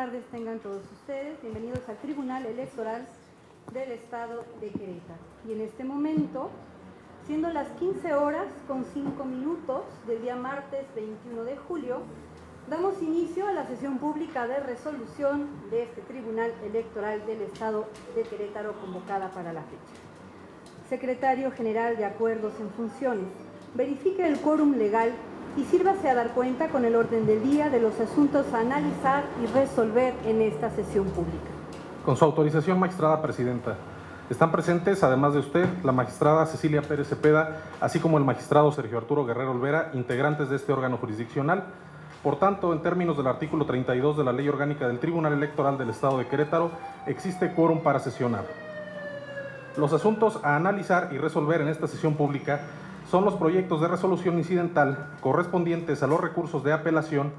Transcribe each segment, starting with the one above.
tardes tengan todos ustedes. Bienvenidos al Tribunal Electoral del Estado de Querétaro. Y en este momento, siendo las 15 horas con 5 minutos del día martes 21 de julio, damos inicio a la sesión pública de resolución de este Tribunal Electoral del Estado de Querétaro convocada para la fecha. Secretario General de Acuerdos en Funciones, verifique el quórum legal y sírvase a dar cuenta con el orden del día de los asuntos a analizar y resolver en esta sesión pública. Con su autorización, magistrada presidenta. Están presentes, además de usted, la magistrada Cecilia Pérez Cepeda, así como el magistrado Sergio Arturo Guerrero Olvera, integrantes de este órgano jurisdiccional. Por tanto, en términos del artículo 32 de la Ley Orgánica del Tribunal Electoral del Estado de Querétaro, existe quórum para sesionar. Los asuntos a analizar y resolver en esta sesión pública son los proyectos de resolución incidental correspondientes a los recursos de apelación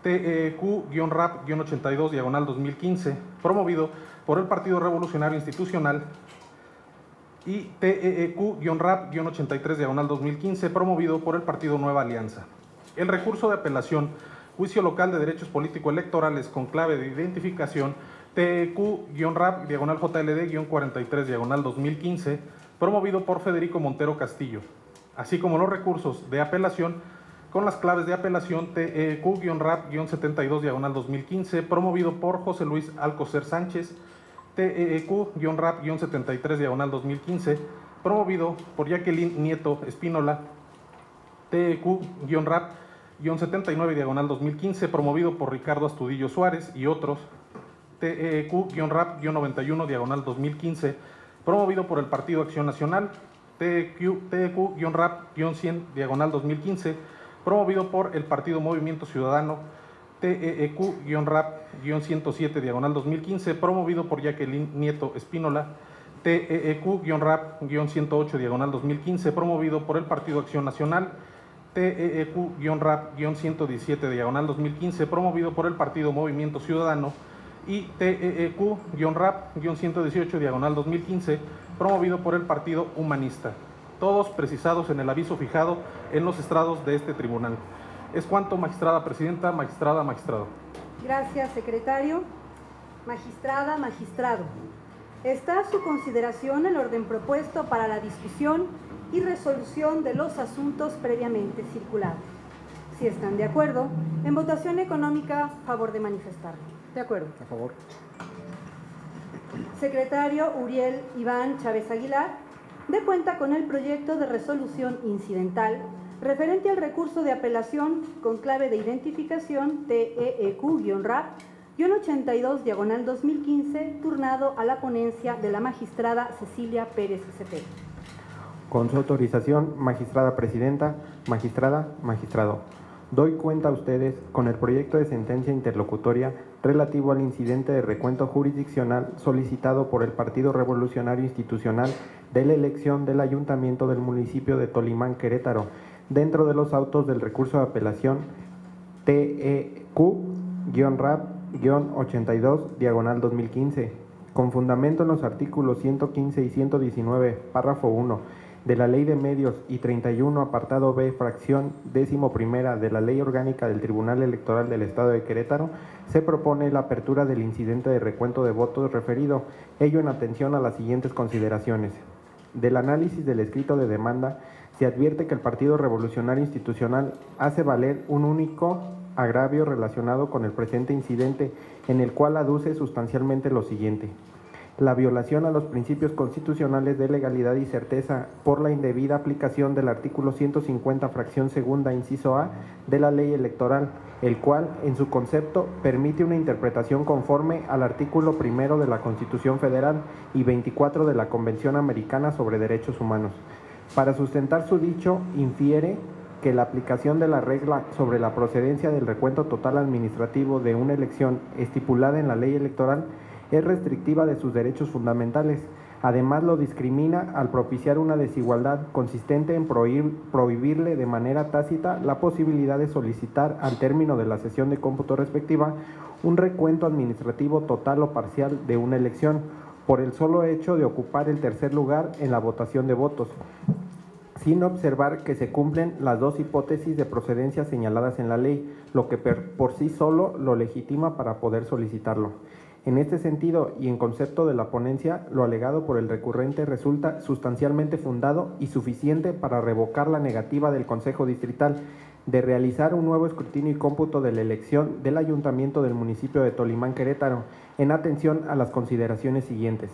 TEQ-RAP-82-2015, promovido por el Partido Revolucionario Institucional, y TEQ-RAP-83-2015, promovido por el Partido Nueva Alianza. El recurso de apelación Juicio Local de Derechos Político-Electorales con clave de identificación TEQ-RAP-JLD-43-2015, promovido por Federico Montero Castillo, así como los recursos de apelación con las claves de apelación TEQ-RAP-72-2015, promovido por José Luis Alcocer Sánchez, TEQ-RAP-73-2015, promovido por Jacqueline Nieto Espínola, TEQ-RAP-79-2015, promovido por Ricardo Astudillo Suárez y otros, TEQ-RAP-91-2015, promovido por el Partido Acción Nacional, TEQ-RAP-100-2015, promovido por el Partido Movimiento Ciudadano, TEQ-RAP-107-2015, promovido por Jacqueline Nieto Espínola, TEQ-RAP-108-2015, promovido por el Partido Acción Nacional, TEQ-RAP-117-2015, promovido por el Partido Movimiento Ciudadano, y TEQ-RAP-118-2015, promovido por el Partido Humanista, todos precisados en el aviso fijado en los estrados de este tribunal. Es cuanto, magistrada presidenta, magistrado. Gracias, secretario. Magistrada, magistrado. Está a su consideración el orden propuesto para la discusión y resolución de los asuntos previamente circulados. Si están de acuerdo, en votación económica, favor de manifestarlo. De acuerdo. A favor. Secretario Uriel Iván Chávez Aguilar, dé cuenta con el proyecto de resolución incidental referente al recurso de apelación con clave de identificación TEQ-RAP-82-2015, turnado a la ponencia de la magistrada Cecilia Pérez Cepeda. Con su autorización, magistrada presidenta, magistrada, magistrado. Doy cuenta a ustedes con el proyecto de sentencia interlocutoria relativo al incidente de recuento jurisdiccional solicitado por el Partido Revolucionario Institucional de la elección del Ayuntamiento del municipio de Tolimán, Querétaro, dentro de los autos del recurso de apelación TEQ-RAP-82-2015, con fundamento en los artículos 115 y 119, párrafo 1, de la Ley de Medios y 31, apartado B, fracción 11ª de la Ley Orgánica del Tribunal Electoral del Estado de Querétaro, se propone la apertura del incidente de recuento de votos referido, ello en atención a las siguientes consideraciones. Del análisis del escrito de demanda, se advierte que el Partido Revolucionario Institucional hace valer un único agravio relacionado con el presente incidente, en el cual aduce sustancialmente lo siguiente: la violación a los principios constitucionales de legalidad y certeza por la indebida aplicación del artículo 150, fracción segunda, inciso A, de la ley electoral, el cual, en su concepto, permite una interpretación conforme al artículo 1 de la Constitución Federal y 24 de la Convención Americana sobre Derechos Humanos. Para sustentar su dicho, infiere que la aplicación de la regla sobre la procedencia del recuento total administrativo de una elección estipulada en la ley electoral es restrictiva de sus derechos fundamentales. Además, lo discrimina al propiciar una desigualdad consistente en prohibirle de manera tácita la posibilidad de solicitar, al término de la sesión de cómputo respectiva, un recuento administrativo total o parcial de una elección, por el solo hecho de ocupar el tercer lugar en la votación de votos. sin observar que se cumplen las dos hipótesis de procedencia señaladas en la ley, lo que por sí solo lo legitima para poder solicitarlo. En este sentido, y en concepto de la ponencia, lo alegado por el recurrente resulta sustancialmente fundado y suficiente para revocar la negativa del Consejo Distrital de realizar un nuevo escrutinio y cómputo de la elección del Ayuntamiento del municipio de Tolimán, Querétaro, en atención a las consideraciones siguientes.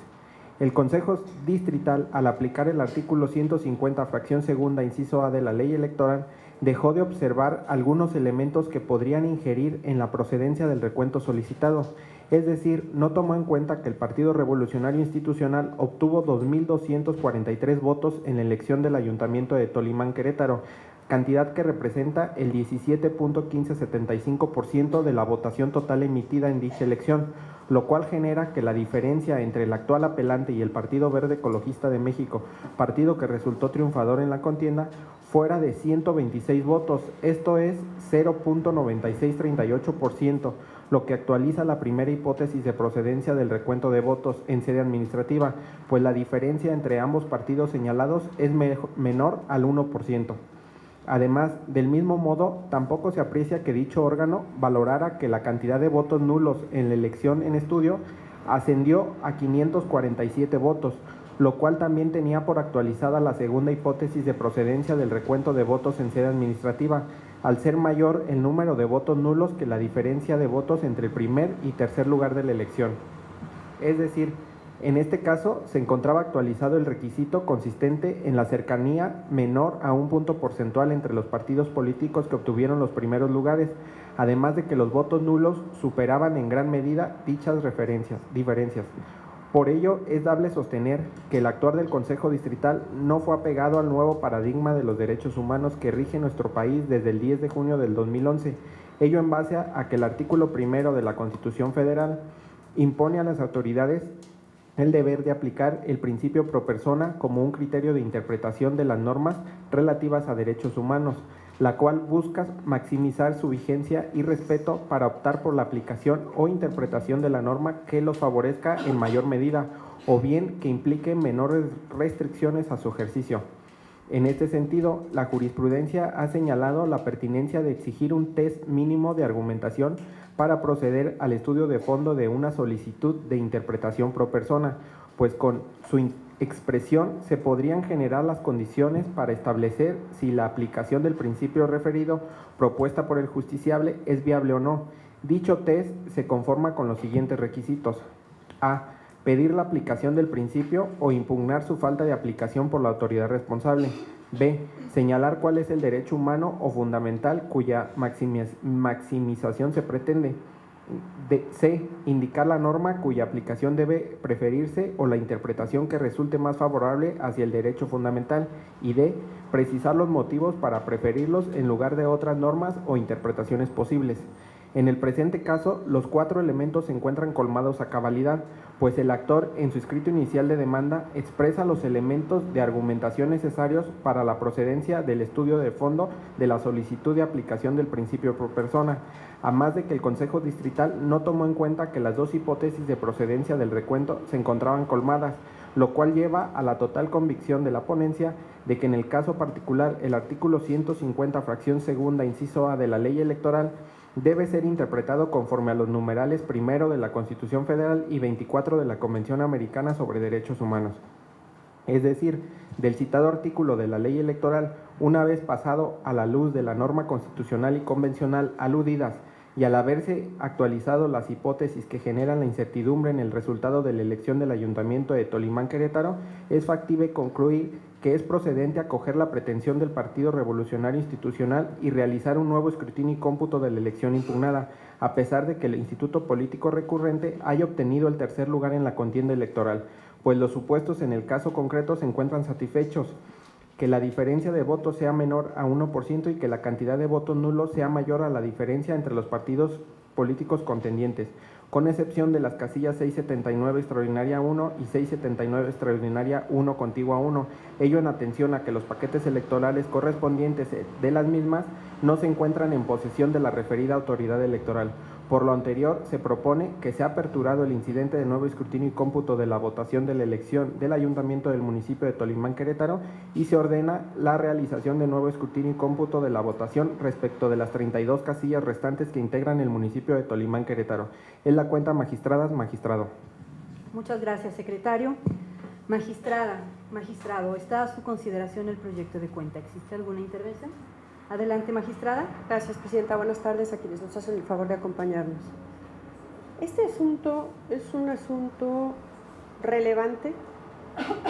El Consejo Distrital, al aplicar el artículo 150, fracción segunda, inciso A de la Ley Electoral, dejó de observar algunos elementos que podrían ingerir en la procedencia del recuento solicitado, es decir, no tomó en cuenta que el Partido Revolucionario Institucional obtuvo 2.243 votos en la elección del Ayuntamiento de Tolimán, Querétaro, cantidad que representa el 17.1575% de la votación total emitida en dicha elección, lo cual genera que la diferencia entre el actual apelante y el Partido Verde Ecologista de México, partido que resultó triunfador en la contienda, fuera de 126 votos, esto es 0.9638%, lo que actualiza la primera hipótesis de procedencia del recuento de votos en sede administrativa, pues la diferencia entre ambos partidos señalados es menor al 1%. Además, del mismo modo, tampoco se aprecia que dicho órgano valorara que la cantidad de votos nulos en la elección en estudio ascendió a 547 votos, lo cual también tenía por actualizada la segunda hipótesis de procedencia del recuento de votos en sede administrativa, al ser mayor el número de votos nulos que la diferencia de votos entre el primer y tercer lugar de la elección. Es decir, en este caso se encontraba actualizado el requisito consistente en la cercanía menor a un punto porcentual entre los partidos políticos que obtuvieron los primeros lugares, además de que los votos nulos superaban en gran medida dichas diferencias. Por ello, es dable sostener que el actuar del Consejo Distrital no fue apegado al nuevo paradigma de los derechos humanos que rige nuestro país desde el 10 de junio del 2011, ello en base a que el artículo 1 de la Constitución Federal impone a las autoridades el deber de aplicar el principio pro persona como un criterio de interpretación de las normas relativas a derechos humanos, la cual busca maximizar su vigencia y respeto para optar por la aplicación o interpretación de la norma que los favorezca en mayor medida o bien que implique menores restricciones a su ejercicio. En este sentido, la jurisprudencia ha señalado la pertinencia de exigir un test mínimo de argumentación para proceder al estudio de fondo de una solicitud de interpretación pro persona, pues con su expresión se podrían generar las condiciones para establecer si la aplicación del principio referido propuesta por el justiciable es viable o no. Dicho test se conforma con los siguientes requisitos: A. Pedir la aplicación del principio o impugnar su falta de aplicación por la autoridad responsable. B. Señalar cuál es el derecho humano o fundamental cuya maximización se pretende. C. Indicar la norma cuya aplicación debe preferirse o la interpretación que resulte más favorable hacia el derecho fundamental. Y D. Precisar los motivos para preferirlos en lugar de otras normas o interpretaciones posibles. En el presente caso, los 4 elementos se encuentran colmados a cabalidad, pues el actor, en su escrito inicial de demanda, expresa los elementos de argumentación necesarios para la procedencia del estudio de fondo de la solicitud de aplicación del principio pro persona, a más de que el Consejo Distrital no tomó en cuenta que las dos hipótesis de procedencia del recuento se encontraban colmadas, lo cual lleva a la total convicción de la ponencia de que en el caso particular el artículo 150, fracción segunda, inciso A de la Ley Electoral debe ser interpretado conforme a los numerales 1 de la Constitución Federal y 24 de la Convención Americana sobre Derechos Humanos. Es decir, del citado artículo de la Ley Electoral, una vez pasado a la luz de la norma constitucional y convencional aludidas y al haberse actualizado las hipótesis que generan la incertidumbre en el resultado de la elección del Ayuntamiento de Tolimán, Querétaro, es factible concluir que es procedente acoger la pretensión del Partido Revolucionario Institucional y realizar un nuevo escrutinio y cómputo de la elección impugnada, a pesar de que el Instituto Político Recurrente haya obtenido el tercer lugar en la contienda electoral, pues los supuestos en el caso concreto se encuentran satisfechos, que la diferencia de votos sea menor a 1% y que la cantidad de votos nulos sea mayor a la diferencia entre los partidos políticos contendientes, con excepción de las casillas 679 extraordinaria 1 y 679 extraordinaria 1 contigua 1, ello en atención a que los paquetes electorales correspondientes de las mismas no se encuentran en posesión de la referida autoridad electoral, Por lo anterior, se propone que sea aperturado el incidente de nuevo escrutinio y cómputo de la votación de la elección del Ayuntamiento del municipio de Tolimán, Querétaro, y se ordena la realización de nuevo escrutinio y cómputo de la votación respecto de las 32 casillas restantes que integran el municipio de Tolimán, Querétaro. En la cuenta, magistradas, magistrado. Muchas gracias, secretario. Magistrada, magistrado, está a su consideración el proyecto de cuenta. ¿Existe alguna intervención? Adelante, magistrada. Gracias, presidenta. Buenas tardes a quienes nos hacen el favor de acompañarnos. Este asunto es un asunto relevante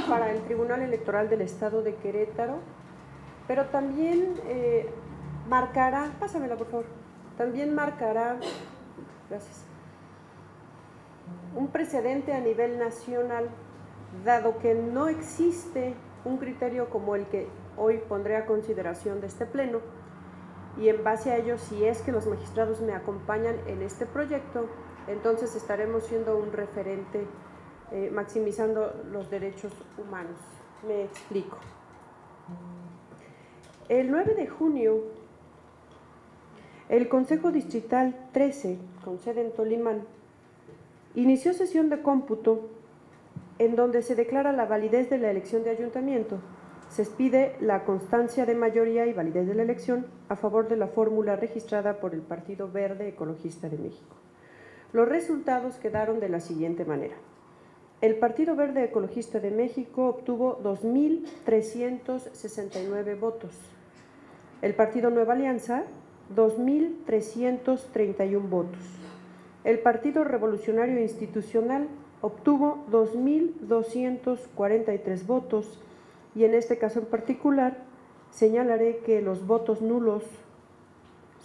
para el Tribunal Electoral del Estado de Querétaro, pero también marcará, pásamela por favor, también marcará, gracias, un precedente a nivel nacional, dado que no existe un criterio como el que hoy pondré a consideración de este pleno, y en base a ello, si es que los magistrados me acompañan en este proyecto, entonces estaremos siendo un referente maximizando los derechos humanos. Me explico. El 9 de junio, el Consejo Distrital 13, con sede en Tolimán, inició sesión de cómputo en donde se declara la validez de la elección de ayuntamiento. Se expide la constancia de mayoría y validez de la elección a favor de la fórmula registrada por el Partido Verde Ecologista de México. Los resultados quedaron de la siguiente manera. El Partido Verde Ecologista de México obtuvo 2.369 votos. El Partido Nueva Alianza, 2.331 votos. El Partido Revolucionario Institucional obtuvo 2.243 votos. Y en este caso en particular, señalaré que los votos nulos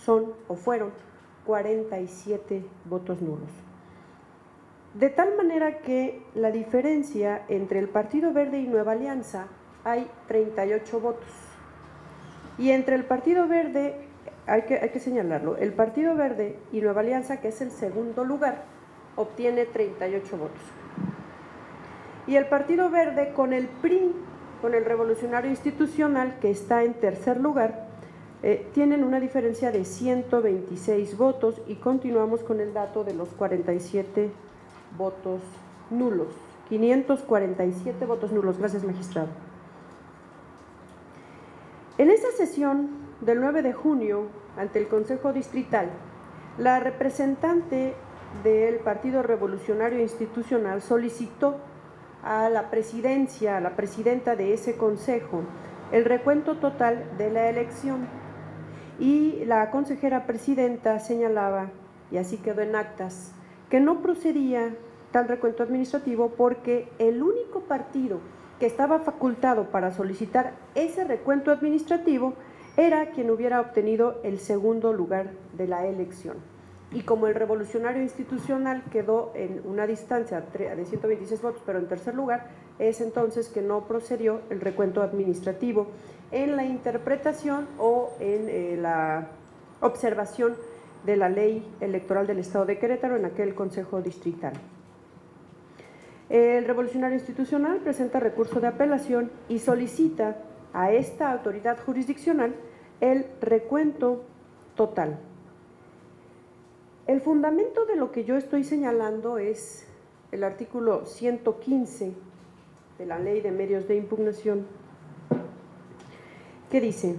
son o fueron 47 votos nulos. De tal manera que la diferencia entre el Partido Verde y Nueva Alianza hay 38 votos. Y entre el Partido Verde, hay que señalarlo, el Partido Verde y Nueva Alianza, que es el segundo lugar, obtiene 38 votos. Y el Partido Verde con el PRI, con el Revolucionario Institucional, que está en tercer lugar, tienen una diferencia de 126 votos y continuamos con el dato de los 47 votos nulos, 547 votos nulos. Gracias, magistrado. En esta sesión del 9 de junio, ante el Consejo Distrital, la representante del Partido Revolucionario Institucional solicitó a la presidencia, a la presidenta de ese consejo, el recuento total de la elección, y la consejera presidenta señalaba, y así quedó en actas, que no procedía tal recuento administrativo porque el único partido que estaba facultado para solicitar ese recuento administrativo era quien hubiera obtenido el segundo lugar de la elección. Y como el Revolucionario Institucional quedó en una distancia de 126 votos, pero en tercer lugar, es entonces que no procedió el recuento administrativo en la interpretación o en la observación de la Ley Electoral del Estado de Querétaro en aquel Consejo Distrital. El Revolucionario Institucional presenta recurso de apelación y solicita a esta autoridad jurisdiccional el recuento total. El fundamento de lo que yo estoy señalando es el artículo 115 de la Ley de Medios de Impugnación, que dice,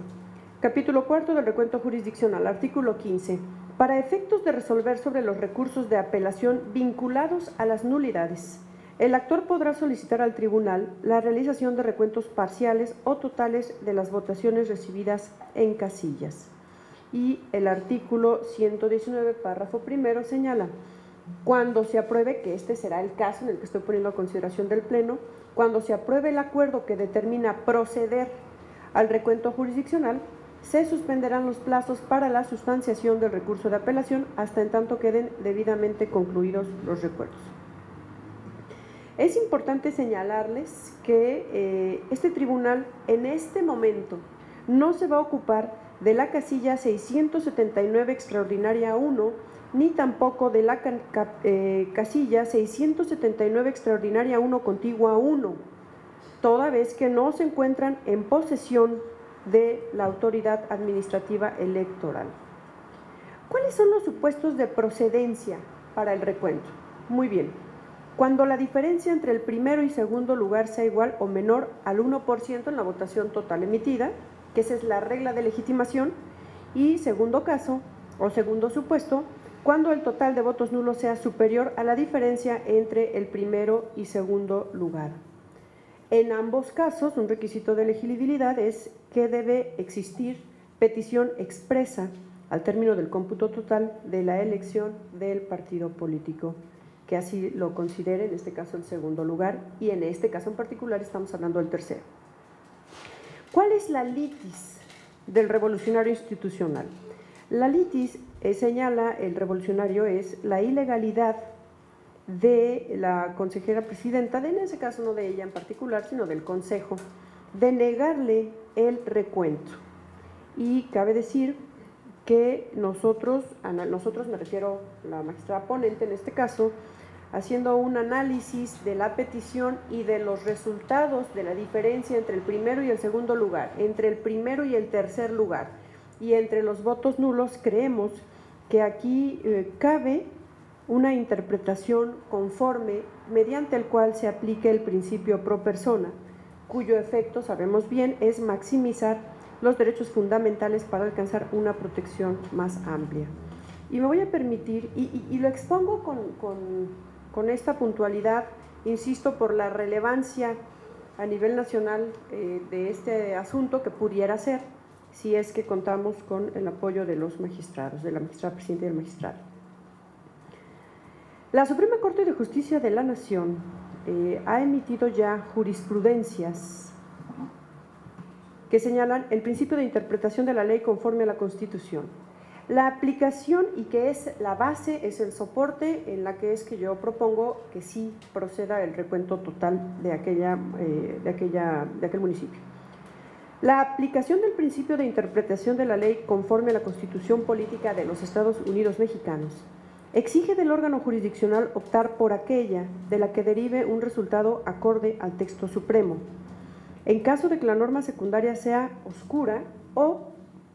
capítulo 4 del recuento jurisdiccional, artículo 15, para efectos de resolver sobre los recursos de apelación vinculados a las nulidades, el actor podrá solicitar al tribunal la realización de recuentos parciales o totales de las votaciones recibidas en casillas. Y el artículo 119, párrafo primero, señala, cuando se apruebe, que este será el caso en el que estoy poniendo a consideración del Pleno, cuando se apruebe el acuerdo que determina proceder al recuento jurisdiccional, se suspenderán los plazos para la sustanciación del recurso de apelación hasta en tanto queden debidamente concluidos los recuerdos. Es importante señalarles que este tribunal en este momento no se va a ocupar de la casilla 679 extraordinaria 1, ni tampoco de la casilla 679 extraordinaria 1 contigua 1, toda vez que no se encuentran en posesión de la autoridad administrativa electoral. ¿Cuáles son los supuestos de procedencia para el recuento? Muy bien. Cuando la diferencia entre el primero y segundo lugar sea igual o menor al 1% en la votación total emitida, que esa es la regla de legitimación, y segundo caso, o segundo supuesto, cuando el total de votos nulos sea superior a la diferencia entre el primero y segundo lugar. En ambos casos, un requisito de elegibilidad es que debe existir petición expresa al término del cómputo total de la elección del partido político, que así lo considere, en este caso el segundo lugar, y en este caso en particular estamos hablando del tercero. ¿Cuál es la litis del revolucionario institucional? La litis, señala el revolucionario, es la ilegalidad de la consejera presidenta, en ese caso no de ella en particular, sino del consejo, de negarle el recuento. Y cabe decir que nosotros me refiero a la magistrada ponente en este caso, haciendo un análisis de la petición y de los resultados de la diferencia entre el primero y el segundo lugar, entre el primero y el tercer lugar y entre los votos nulos, creemos que aquí cabe una interpretación conforme mediante el cual se aplique el principio pro persona, cuyo efecto, sabemos bien, es maximizar los derechos fundamentales para alcanzar una protección más amplia. Y me voy a permitir, y lo expongo con esta puntualidad, insisto, por la relevancia a nivel nacional de este asunto que pudiera ser, si es que contamos con el apoyo de los magistrados, de la magistrada presidenta y del magistrado. La Suprema Corte de Justicia de la Nación ha emitido ya jurisprudencias que señalan el principio de interpretación de la ley conforme a la Constitución. La aplicación, y que es la base, es el soporte en la que es que yo propongo que sí proceda el recuento total de aquel municipio. La aplicación del principio de interpretación de la ley conforme a la Constitución Política de los Estados Unidos Mexicanos exige del órgano jurisdiccional optar por aquella de la que derive un resultado acorde al texto supremo, en caso de que la norma secundaria sea oscura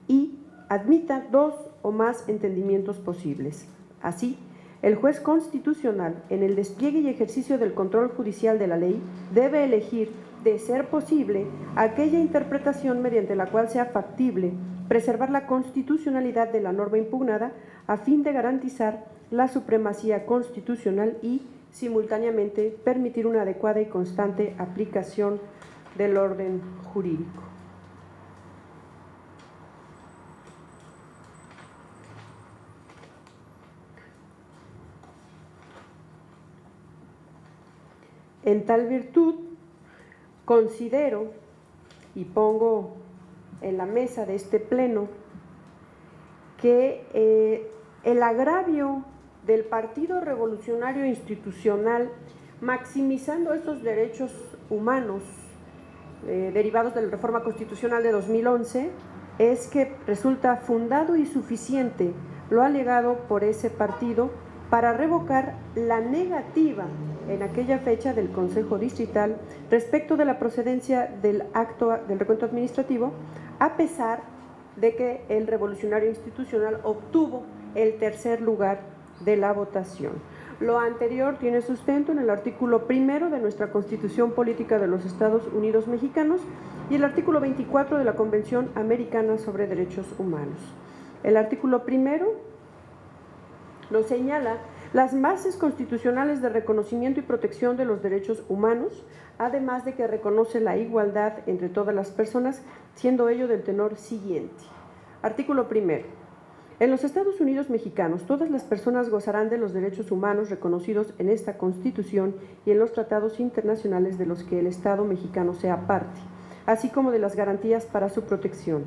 y admita dos o más entendimientos posibles. Así, el juez constitucional, en el despliegue y ejercicio del control judicial de la ley, debe elegir, de ser posible, aquella interpretación mediante la cual sea factible preservar la constitucionalidad de la norma impugnada a fin de garantizar la supremacía constitucional y, simultáneamente, permitir una adecuada y constante aplicación del orden jurídico. En tal virtud, considero y pongo en la mesa de este pleno que el agravio del Partido Revolucionario Institucional, maximizando estos derechos humanos derivados de la reforma constitucional de 2011, es que resulta fundado y suficiente lo alegado por ese partido para revocar la negativa en aquella fecha del Consejo Distrital respecto de la procedencia del acto del recuento administrativo, a pesar de que el Revolucionario Institucional obtuvo el tercer lugar de la votación. Lo anterior tiene sustento en el artículo 1 de nuestra Constitución Política de los Estados Unidos Mexicanos y el artículo 24 de la Convención Americana sobre Derechos Humanos. El artículo 1 lo señala las bases constitucionales de reconocimiento y protección de los derechos humanos, además de que reconoce la igualdad entre todas las personas, siendo ello del tenor siguiente. Artículo 1. En los Estados Unidos mexicanos, todas las personas gozarán de los derechos humanos reconocidos en esta Constitución y en los tratados internacionales de los que el Estado mexicano sea parte, así como de las garantías para su protección,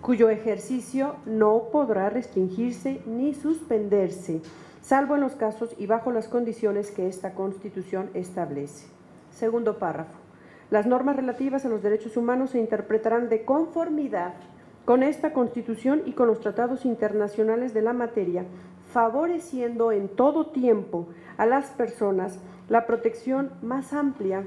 cuyo ejercicio no podrá restringirse ni suspenderse, salvo en los casos y bajo las condiciones que esta Constitución establece. Segundo párrafo. Las normas relativas a los derechos humanos se interpretarán de conformidad con esta Constitución y con los tratados internacionales de la materia, favoreciendo en todo tiempo a las personas la protección más amplia.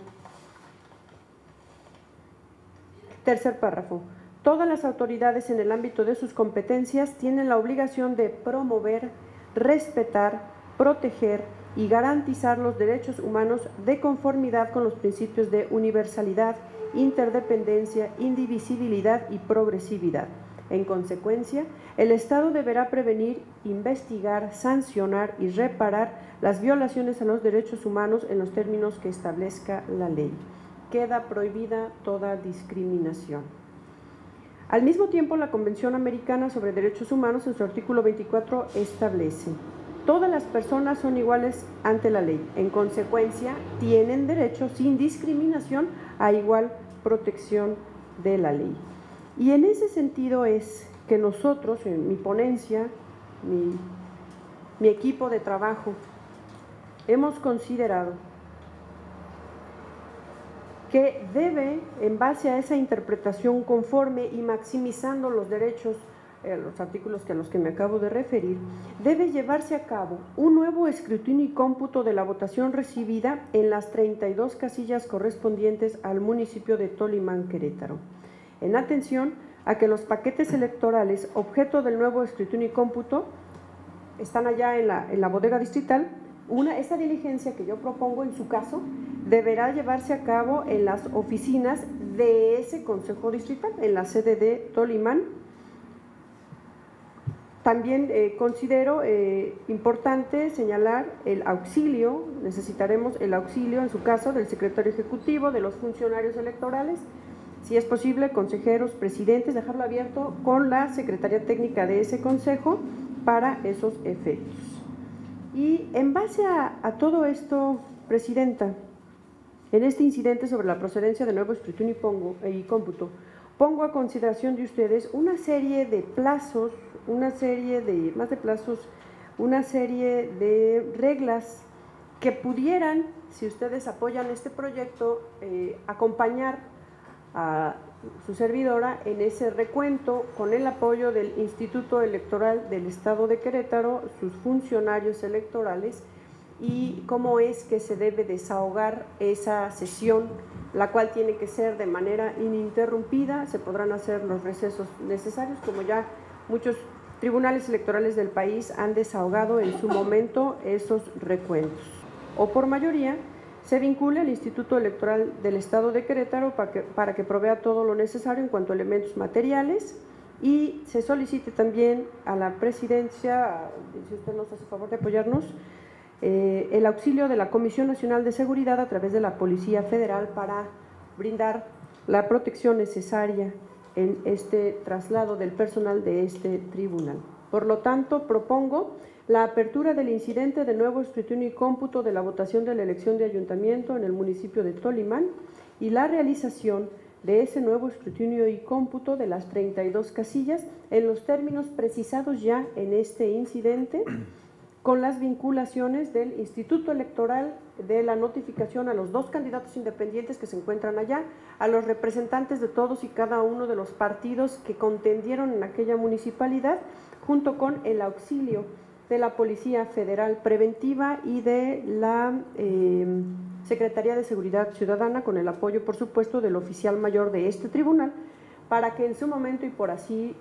Tercer párrafo. Todas las autoridades en el ámbito de sus competencias tienen la obligación de promover, respetar, proteger y garantizar los derechos humanos de conformidad con los principios de universalidad, interdependencia, indivisibilidad y progresividad. En consecuencia, el Estado deberá prevenir, investigar, sancionar y reparar las violaciones a los derechos humanos en los términos que establezca la ley. Queda prohibida toda discriminación. Al mismo tiempo, la Convención Americana sobre Derechos Humanos, en su artículo 24, establece: todas las personas son iguales ante la ley. En consecuencia, tienen derecho sin discriminación a igual protección de la ley. Y en ese sentido es que nosotros, en mi ponencia, mi equipo de trabajo, hemos considerado que debe, en base a esa interpretación conforme y maximizando los derechos, los artículos a los que me acabo de referir, debe llevarse a cabo un nuevo escrutinio y cómputo de la votación recibida en las 32 casillas correspondientes al municipio de Tolimán, Querétaro, en atención a que los paquetes electorales objeto del nuevo escrutinio y cómputo están allá en la bodega distrital. Esta diligencia que yo propongo en su caso deberá llevarse a cabo en las oficinas de ese Consejo Distrital, en la sede de Tolimán. También considero importante señalar el auxilio, necesitaremos el auxilio en su caso del secretario ejecutivo, de los funcionarios electorales, si es posible, consejeros, presidentes, dejarlo abierto con la Secretaría Técnica de ese consejo para esos efectos. Y en base a todo esto, Presidenta, en este incidente sobre la procedencia del nuevo escrutinio y cómputo, pongo a consideración de ustedes una serie de plazos, una serie de reglas que pudieran, si ustedes apoyan este proyecto, acompañar a su servidora en ese recuento con el apoyo del Instituto Electoral del Estado de Querétaro, sus funcionarios electorales, y cómo es que se debe desahogar esa sesión, la cual tiene que ser de manera ininterrumpida. Se podrán hacer los recesos necesarios, como ya muchos tribunales electorales del país han desahogado en su momento esos recuentos. O por mayoría, se vincula al Instituto Electoral del Estado de Querétaro para que provea todo lo necesario en cuanto a elementos materiales, y se solicite también a la Presidencia, si usted nos hace favor de apoyarnos, el auxilio de la Comisión Nacional de Seguridad a través de la Policía Federal para brindar la protección necesaria en este traslado del personal de este tribunal. Por lo tanto, propongo la apertura del incidente de nuevo escrutinio y cómputo de la votación de la elección de ayuntamiento en el municipio de Tolimán y la realización de ese nuevo escrutinio y cómputo de las 32 casillas en los términos precisados ya en este incidente, con las vinculaciones del Instituto Electoral, de la notificación a los 2 candidatos independientes que se encuentran allá, a los representantes de todos y cada uno de los partidos que contendieron en aquella municipalidad, junto con el auxilio de la Policía Federal Preventiva y de la Secretaría de Seguridad Ciudadana, con el apoyo, por supuesto, del oficial mayor de este tribunal, para que en su momento, y por así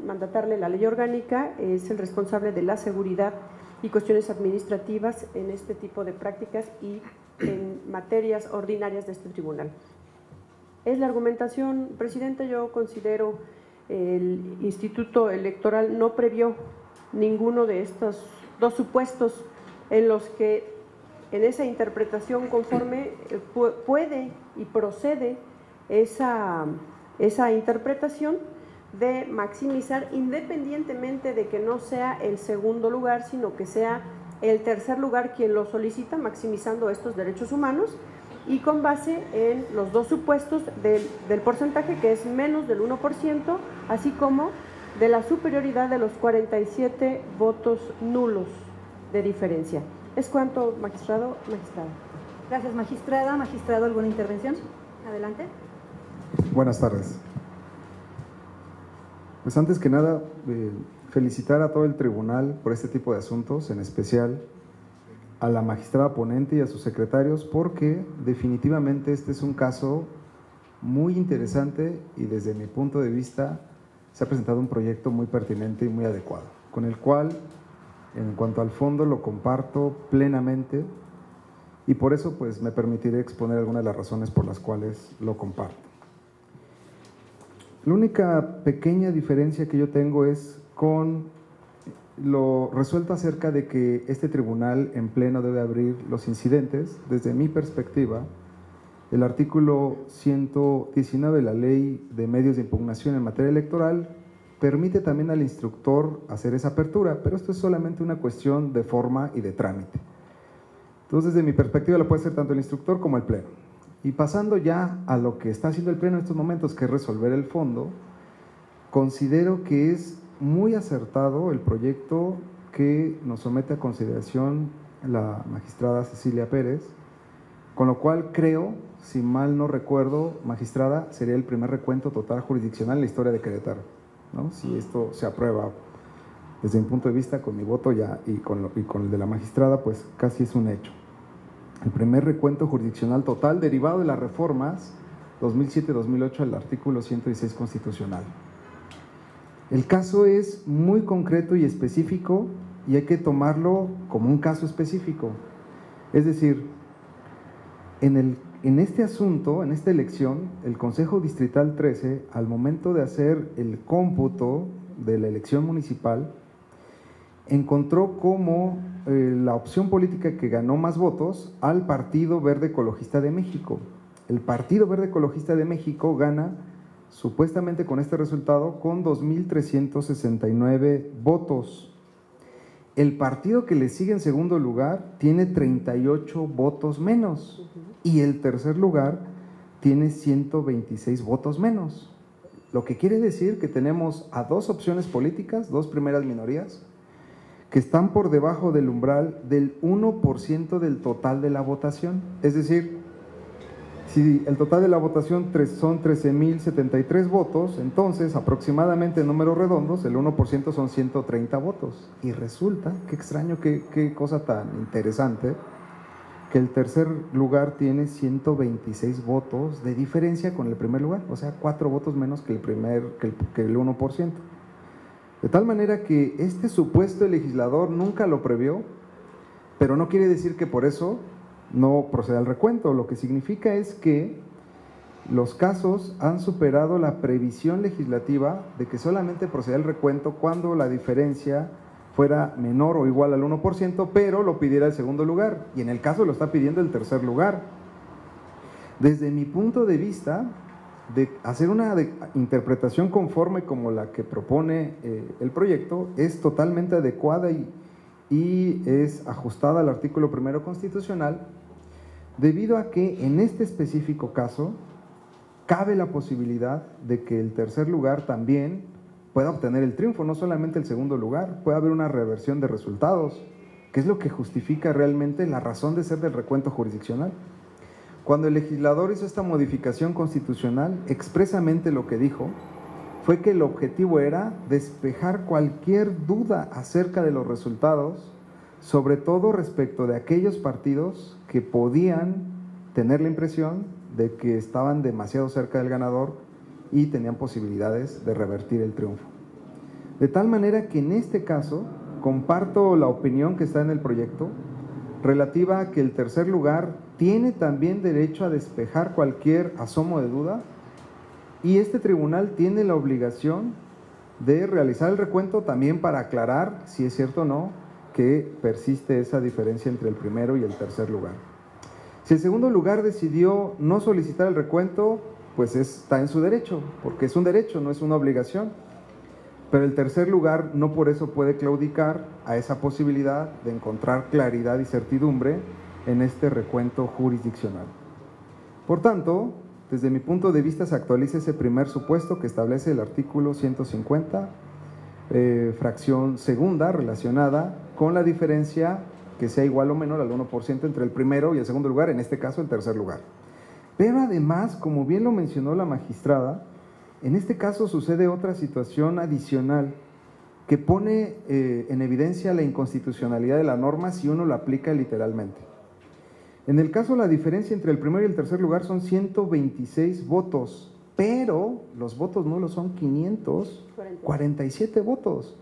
mandatarle la ley orgánica, es el responsable de la seguridad y cuestiones administrativas en este tipo de prácticas y en materias ordinarias de este tribunal. Es la argumentación, Presidente. Yo considero el Instituto Electoral no previó ninguno de estos 2 supuestos en los que en esa interpretación conforme puede y procede esa interpretación de maximizar, independientemente de que no sea el segundo lugar, sino que sea el tercer lugar quien lo solicita, maximizando estos derechos humanos, y con base en los 2 supuestos del porcentaje, que es menos del 1%, así como de la superioridad de los 47 votos nulos de diferencia. Es cuanto, magistrado, magistrada. Gracias, magistrada. Magistrado, ¿alguna intervención? Adelante. Buenas tardes. Pues antes que nada, felicitar a todo el tribunal por este tipo de asuntos, en especial a la magistrada ponente y a sus secretarios, porque definitivamente este es un caso muy interesante y desde mi punto de vista se ha presentado un proyecto muy pertinente y muy adecuado, con el cual, en cuanto al fondo, lo comparto plenamente y por eso pues me permitiré exponer algunas de las razones por las cuales lo comparto. La única pequeña diferencia que yo tengo es con lo resuelto acerca de que este tribunal en pleno debe abrir los incidentes. Desde mi perspectiva, el artículo 119 de la Ley de Medios de Impugnación en materia electoral permite también al instructor hacer esa apertura, pero esto es solamente una cuestión de forma y de trámite. Entonces, desde mi perspectiva, lo puede hacer tanto el instructor como el Pleno. Y pasando ya a lo que está haciendo el Pleno en estos momentos, que es resolver el fondo, considero que es muy acertado el proyecto que nos somete a consideración la magistrada Cecilia Pérez, con lo cual creo, si mal no recuerdo, magistrada, sería el primer recuento total jurisdiccional en la historia de Querétaro, ¿no? Si esto se aprueba desde mi punto de vista, con mi voto ya y con el de la magistrada, pues casi es un hecho. El primer recuento jurisdiccional total derivado de las reformas 2007-2008 al artículo 116 constitucional. El caso es muy concreto y específico y hay que tomarlo como un caso específico. Es decir, en este asunto, en esta elección, el Consejo Distrital 13, al momento de hacer el cómputo de la elección municipal, encontró como la opción política que ganó más votos al Partido Verde Ecologista de México. El Partido Verde Ecologista de México gana supuestamente con este resultado con 2.369 votos. El partido que le sigue en segundo lugar tiene 38 votos menos y el tercer lugar tiene 126 votos menos. Lo que quiere decir que tenemos a dos opciones políticas, dos primeras minorías, que están por debajo del umbral del 1% del total de la votación. Es decir, si el total de la votación son 13.073 votos, entonces aproximadamente en números redondos el 1% son 130 votos. Y resulta, qué extraño, qué cosa tan interesante, que el tercer lugar tiene 126 votos de diferencia con el primer lugar, o sea, 4 votos menos que el 1%. De tal manera que este supuesto legislador nunca lo previó, pero no quiere decir que por eso no proceda al recuento. Lo que significa es que los casos han superado la previsión legislativa de que solamente proceda el recuento cuando la diferencia fuera menor o igual al 1%, pero lo pidiera el segundo lugar, y en el caso lo está pidiendo el tercer lugar. Desde mi punto de vista, de hacer una interpretación conforme como la que propone el proyecto, es totalmente adecuada y es ajustada al artículo primero constitucional, debido a que en este específico caso cabe la posibilidad de que el tercer lugar también pueda obtener el triunfo, no solamente el segundo lugar, puede haber una reversión de resultados, que es lo que justifica realmente la razón de ser del recuento jurisdiccional. Cuando el legislador hizo esta modificación constitucional, expresamente lo que dijo fue que el objetivo era despejar cualquier duda acerca de los resultados, sobre todo respecto de aquellos partidos que podían tener la impresión de que estaban demasiado cerca del ganador y tenían posibilidades de revertir el triunfo. De tal manera que en este caso comparto la opinión que está en el proyecto relativa a que el tercer lugar tiene también derecho a despejar cualquier asomo de duda y este tribunal tiene la obligación de realizar el recuento también para aclarar si es cierto o no que persiste esa diferencia entre el primero y el tercer lugar. Si el segundo lugar decidió no solicitar el recuento, pues está en su derecho, porque es un derecho, no es una obligación. Pero el tercer lugar no por eso puede claudicar a esa posibilidad de encontrar claridad y certidumbre en este recuento jurisdiccional. Por tanto, desde mi punto de vista se actualiza ese primer supuesto que establece el artículo 150, fracción segunda, relacionada con la diferencia que sea igual o menor al 1% entre el primero y el segundo lugar, en este caso el tercer lugar. Pero además, como bien lo mencionó la magistrada, en este caso sucede otra situación adicional que pone en evidencia la inconstitucionalidad de la norma si uno la aplica literalmente. En el caso, la diferencia entre el primero y el tercer lugar son 126 votos, pero los votos nulos son 547 votos,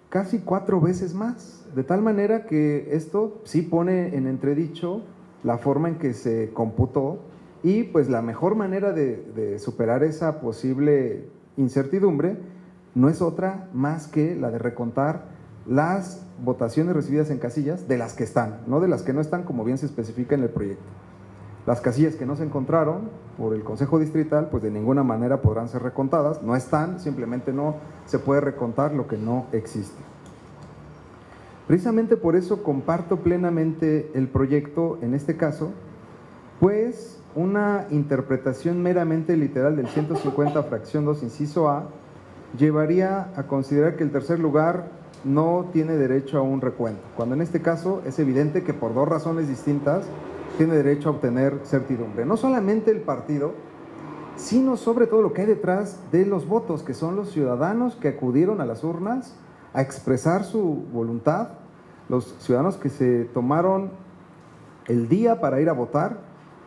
casi 4 veces más, de tal manera que esto sí pone en entredicho la forma en que se computó y pues la mejor manera de superar esa posible incertidumbre no es otra más que la de recontar las votaciones recibidas en casillas de las que están, no de las que no están, como bien se especifica en el proyecto. Las casillas que no se encontraron por el Consejo Distrital, pues de ninguna manera podrán ser recontadas, no están, simplemente no se puede recontar lo que no existe. Precisamente por eso comparto plenamente el proyecto en este caso, pues una interpretación meramente literal del 150 fracción 2 inciso A llevaría a considerar que el tercer lugar no tiene derecho a un recuento, cuando en este caso es evidente que por 2 razones distintas tiene derecho a obtener certidumbre. No solamente el partido, sino sobre todo lo que hay detrás de los votos, que son los ciudadanos que acudieron a las urnas a expresar su voluntad, los ciudadanos que se tomaron el día para ir a votar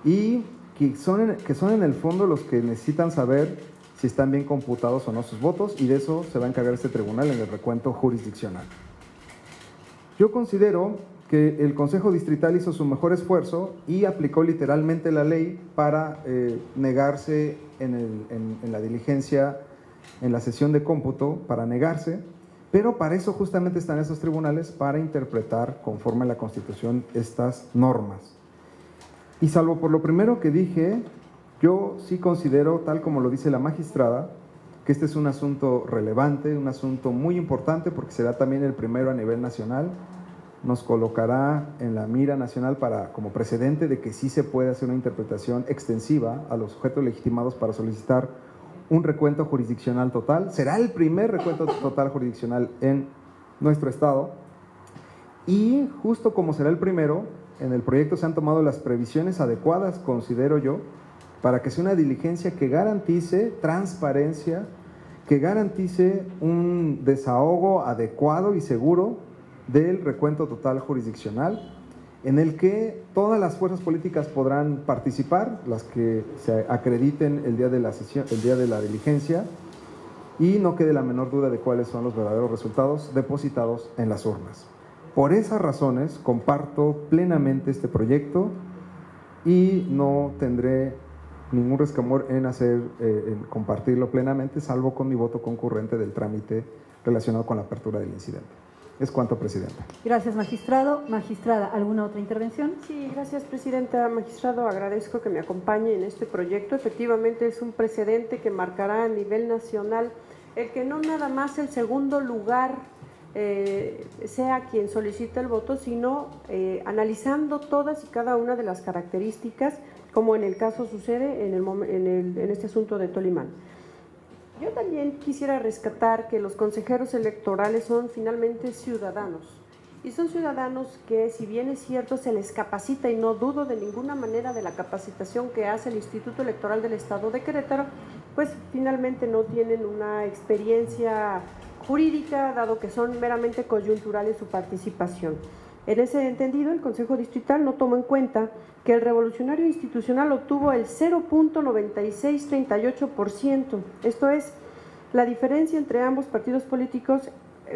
y que son en el fondo los que necesitan saber si están bien computados o no sus votos, y de eso se va a encargar este tribunal en el recuento jurisdiccional. Yo considero que el Consejo Distrital hizo su mejor esfuerzo y aplicó literalmente la ley para negarse en la diligencia, en la sesión de cómputo, para negarse, pero para eso justamente están esos tribunales, para interpretar conforme a la Constitución estas normas. Y salvo por lo primero que dije, yo sí considero, tal como lo dice la magistrada, que este es un asunto relevante, un asunto muy importante, porque será también el primero a nivel nacional, nos colocará en la mira nacional como precedente de que sí se puede hacer una interpretación extensiva a los sujetos legitimados para solicitar un recuento jurisdiccional total. Será el primer recuento total jurisdiccional en nuestro estado, y justo como será el primero, en el proyecto se han tomado las previsiones adecuadas, considero yo, para que sea una diligencia que garantice transparencia, que garantice un desahogo adecuado y seguro del recuento total jurisdiccional, en el que todas las fuerzas políticas podrán participar, las que se acrediten el día de la sesión, el día de la diligencia, y no quede la menor duda de cuáles son los verdaderos resultados depositados en las urnas. Por esas razones comparto plenamente este proyecto y no tendré ningún resquemor en compartirlo plenamente, salvo con mi voto concurrente del trámite relacionado con la apertura del incidente. Es cuanto, Presidenta. Gracias, magistrado. Magistrada, ¿alguna otra intervención? Sí, gracias, Presidenta. Magistrado, agradezco que me acompañe en este proyecto. Efectivamente, es un precedente que marcará a nivel nacional el que no nada más el segundo lugar sea quien solicita el voto, sino analizando todas y cada una de las características, como en el caso sucede en este asunto de Tolimán. Yo también quisiera rescatar que los consejeros electorales son finalmente ciudadanos, y son ciudadanos que, si bien es cierto, se les capacita, y no dudo de ninguna manera de la capacitación que hace el Instituto Electoral del Estado de Querétaro, pues finalmente no tienen una experiencia jurídica, dado que son meramente coyunturales su participación. En ese entendido, el Consejo Distrital no tomó en cuenta que el revolucionario institucional obtuvo el 0.9638%, esto es, la diferencia entre ambos partidos políticos,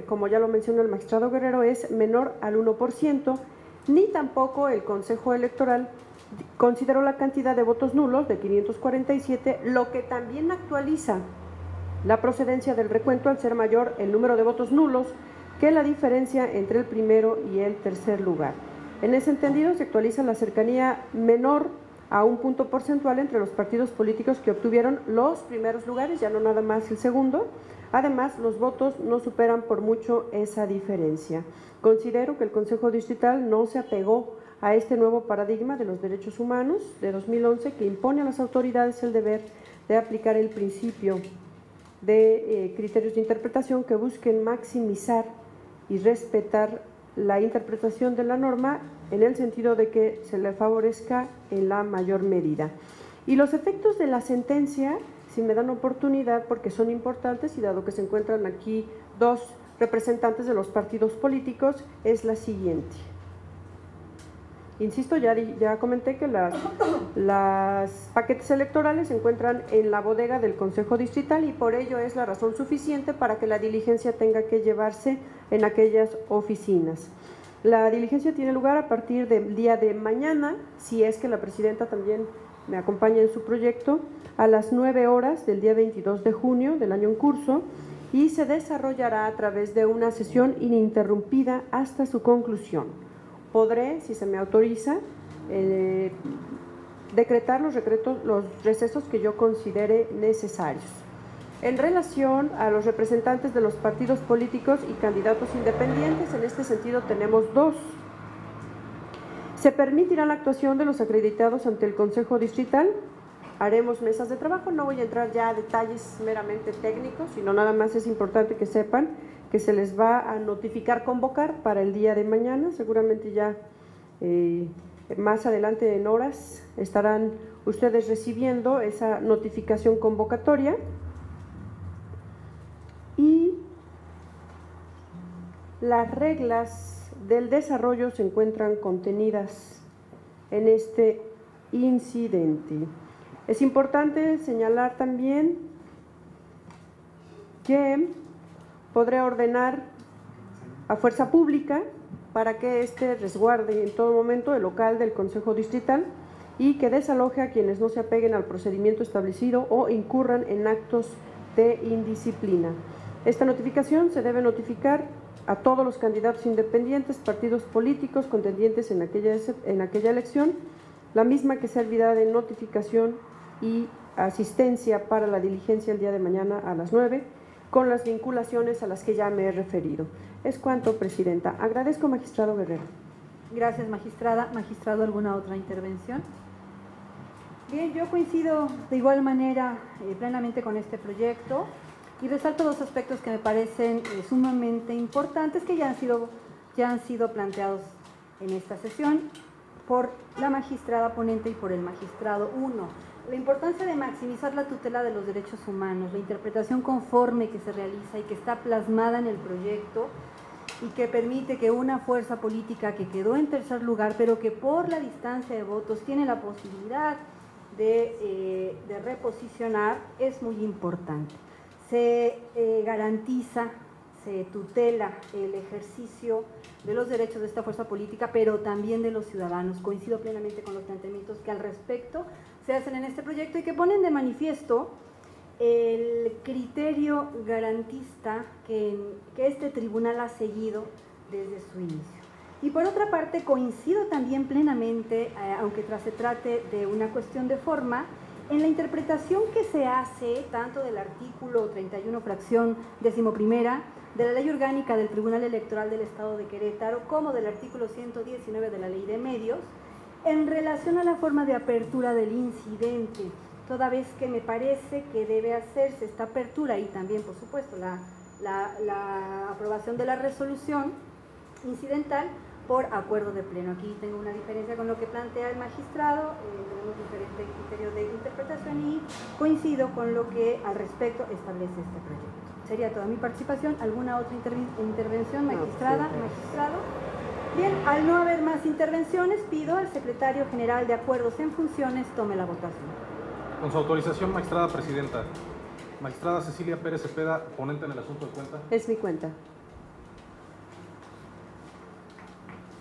como ya lo mencionó el magistrado Guerrero, es menor al 1%, ni tampoco el Consejo Electoral consideró la cantidad de votos nulos de 547, lo que también actualiza la procedencia del recuento al ser mayor el número de votos nulos que la diferencia entre el primero y el tercer lugar. En ese entendido, se actualiza la cercanía menor a un punto porcentual entre los partidos políticos que obtuvieron los primeros lugares, ya no nada más el segundo. Además, los votos no superan por mucho esa diferencia. Considero que el Consejo Distrital no se apegó a este nuevo paradigma de los derechos humanos de 2011, que impone a las autoridades el deber de aplicar el principio de criterios de interpretación que busquen maximizar y respetar la interpretación de la norma en el sentido de que se le favorezca en la mayor medida. Y los efectos de la sentencia, si me dan oportunidad, porque son importantes y dado que se encuentran aquí dos representantes de los partidos políticos, es la siguiente. Insisto, ya comenté que las paquetes electorales se encuentran en la bodega del Consejo Distrital y por ello es la razón suficiente para que la diligencia tenga que llevarse en aquellas oficinas. La diligencia tiene lugar a partir del día de mañana, si es que la presidenta también me acompaña en su proyecto, a las 9 horas del día 22 de junio del año en curso, y se desarrollará a través de una sesión ininterrumpida hasta su conclusión. Podré, si se me autoriza, decretar los recesos que yo considere necesarios. En relación a los representantes de los partidos políticos y candidatos independientes, en este sentido tenemos dos. Se permitirá la actuación de los acreditados ante el Consejo Distrital. Haremos mesas de trabajo, no voy a entrar ya a detalles meramente técnicos, sino nada más es importante que sepan que se les va a notificar convocar para el día de mañana. Seguramente ya más adelante en horas estarán ustedes recibiendo esa notificación convocatoria. Y las reglas del desarrollo se encuentran contenidas en este incidente. Es importante señalar también que podré ordenar a fuerza pública para que éste resguarde en todo momento el local del Consejo Distrital y que desaloje a quienes no se apeguen al procedimiento establecido o incurran en actos de indisciplina. Esta notificación se debe notificar a todos los candidatos independientes, partidos políticos contendientes en aquella elección, la misma que servirá de notificación y asistencia para la diligencia el día de mañana a las 9, con las vinculaciones a las que ya me he referido. Es cuanto, Presidenta. Agradezco, magistrado Guerrero. Gracias, magistrada. Magistrado, ¿alguna otra intervención? Bien, yo coincido de igual manera plenamente con este proyecto y resalto dos aspectos que me parecen sumamente importantes que ya han sido planteados en esta sesión por la magistrada ponente y por el magistrado 1. La importancia de maximizar la tutela de los derechos humanos, la interpretación conforme que se realiza y que está plasmada en el proyecto y que permite que una fuerza política que quedó en tercer lugar, pero que por la distancia de votos tiene la posibilidad de reposicionar, es muy importante. Se garantiza, se tutela el ejercicio de los derechos de esta fuerza política, pero también de los ciudadanos. Coincido plenamente con los planteamientos que al respecto se hacen en este proyecto y que ponen de manifiesto el criterio garantista que este tribunal ha seguido desde su inicio. Y por otra parte, coincido también plenamente, aunque se trate de una cuestión de forma, en la interpretación que se hace tanto del artículo 31, fracción 11ª, de la Ley Orgánica del Tribunal Electoral del Estado de Querétaro, como del artículo 119 de la Ley de Medios, en relación a la forma de apertura del incidente, toda vez que me parece que debe hacerse esta apertura y también, por supuesto, la aprobación de la resolución incidental por acuerdo de pleno. Aquí tengo una diferencia con lo que plantea el magistrado, tenemos diferente criterio de interpretación y coincido con lo que al respecto establece este proyecto. Sería toda mi participación. ¿Alguna otra intervención, magistrada, magistrado? Bien, al no haber más intervenciones, pido al secretario general de Acuerdos en Funciones tome la votación. Con su autorización, magistrada presidenta. Magistrada Cecilia Pérez Cepeda, ponente en el asunto de cuenta. Es mi cuenta.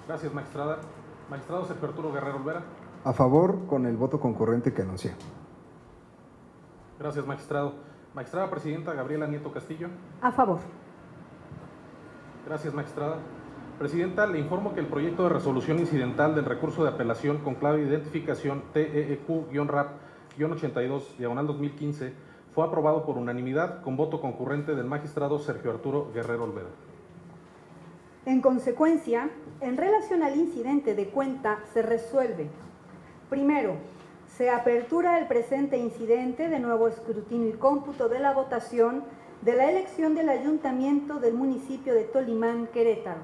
Gracias, magistrada. Magistrado Sergio Arturo Guerrero Olvera. A favor, con el voto concurrente que anuncié. Gracias, magistrado. Magistrada presidenta Gabriela Nieto Castillo. A favor. Gracias, magistrada. Presidenta, le informo que el proyecto de resolución incidental del recurso de apelación con clave de identificación TEEQ-RAP-82/2015 fue aprobado por unanimidad con voto concurrente del magistrado Sergio Arturo Guerrero Olvera. En consecuencia, en relación al incidente de cuenta se resuelve: primero, se apertura el presente incidente de nuevo escrutinio y cómputo de la votación de la elección del Ayuntamiento del municipio de Tolimán, Querétaro.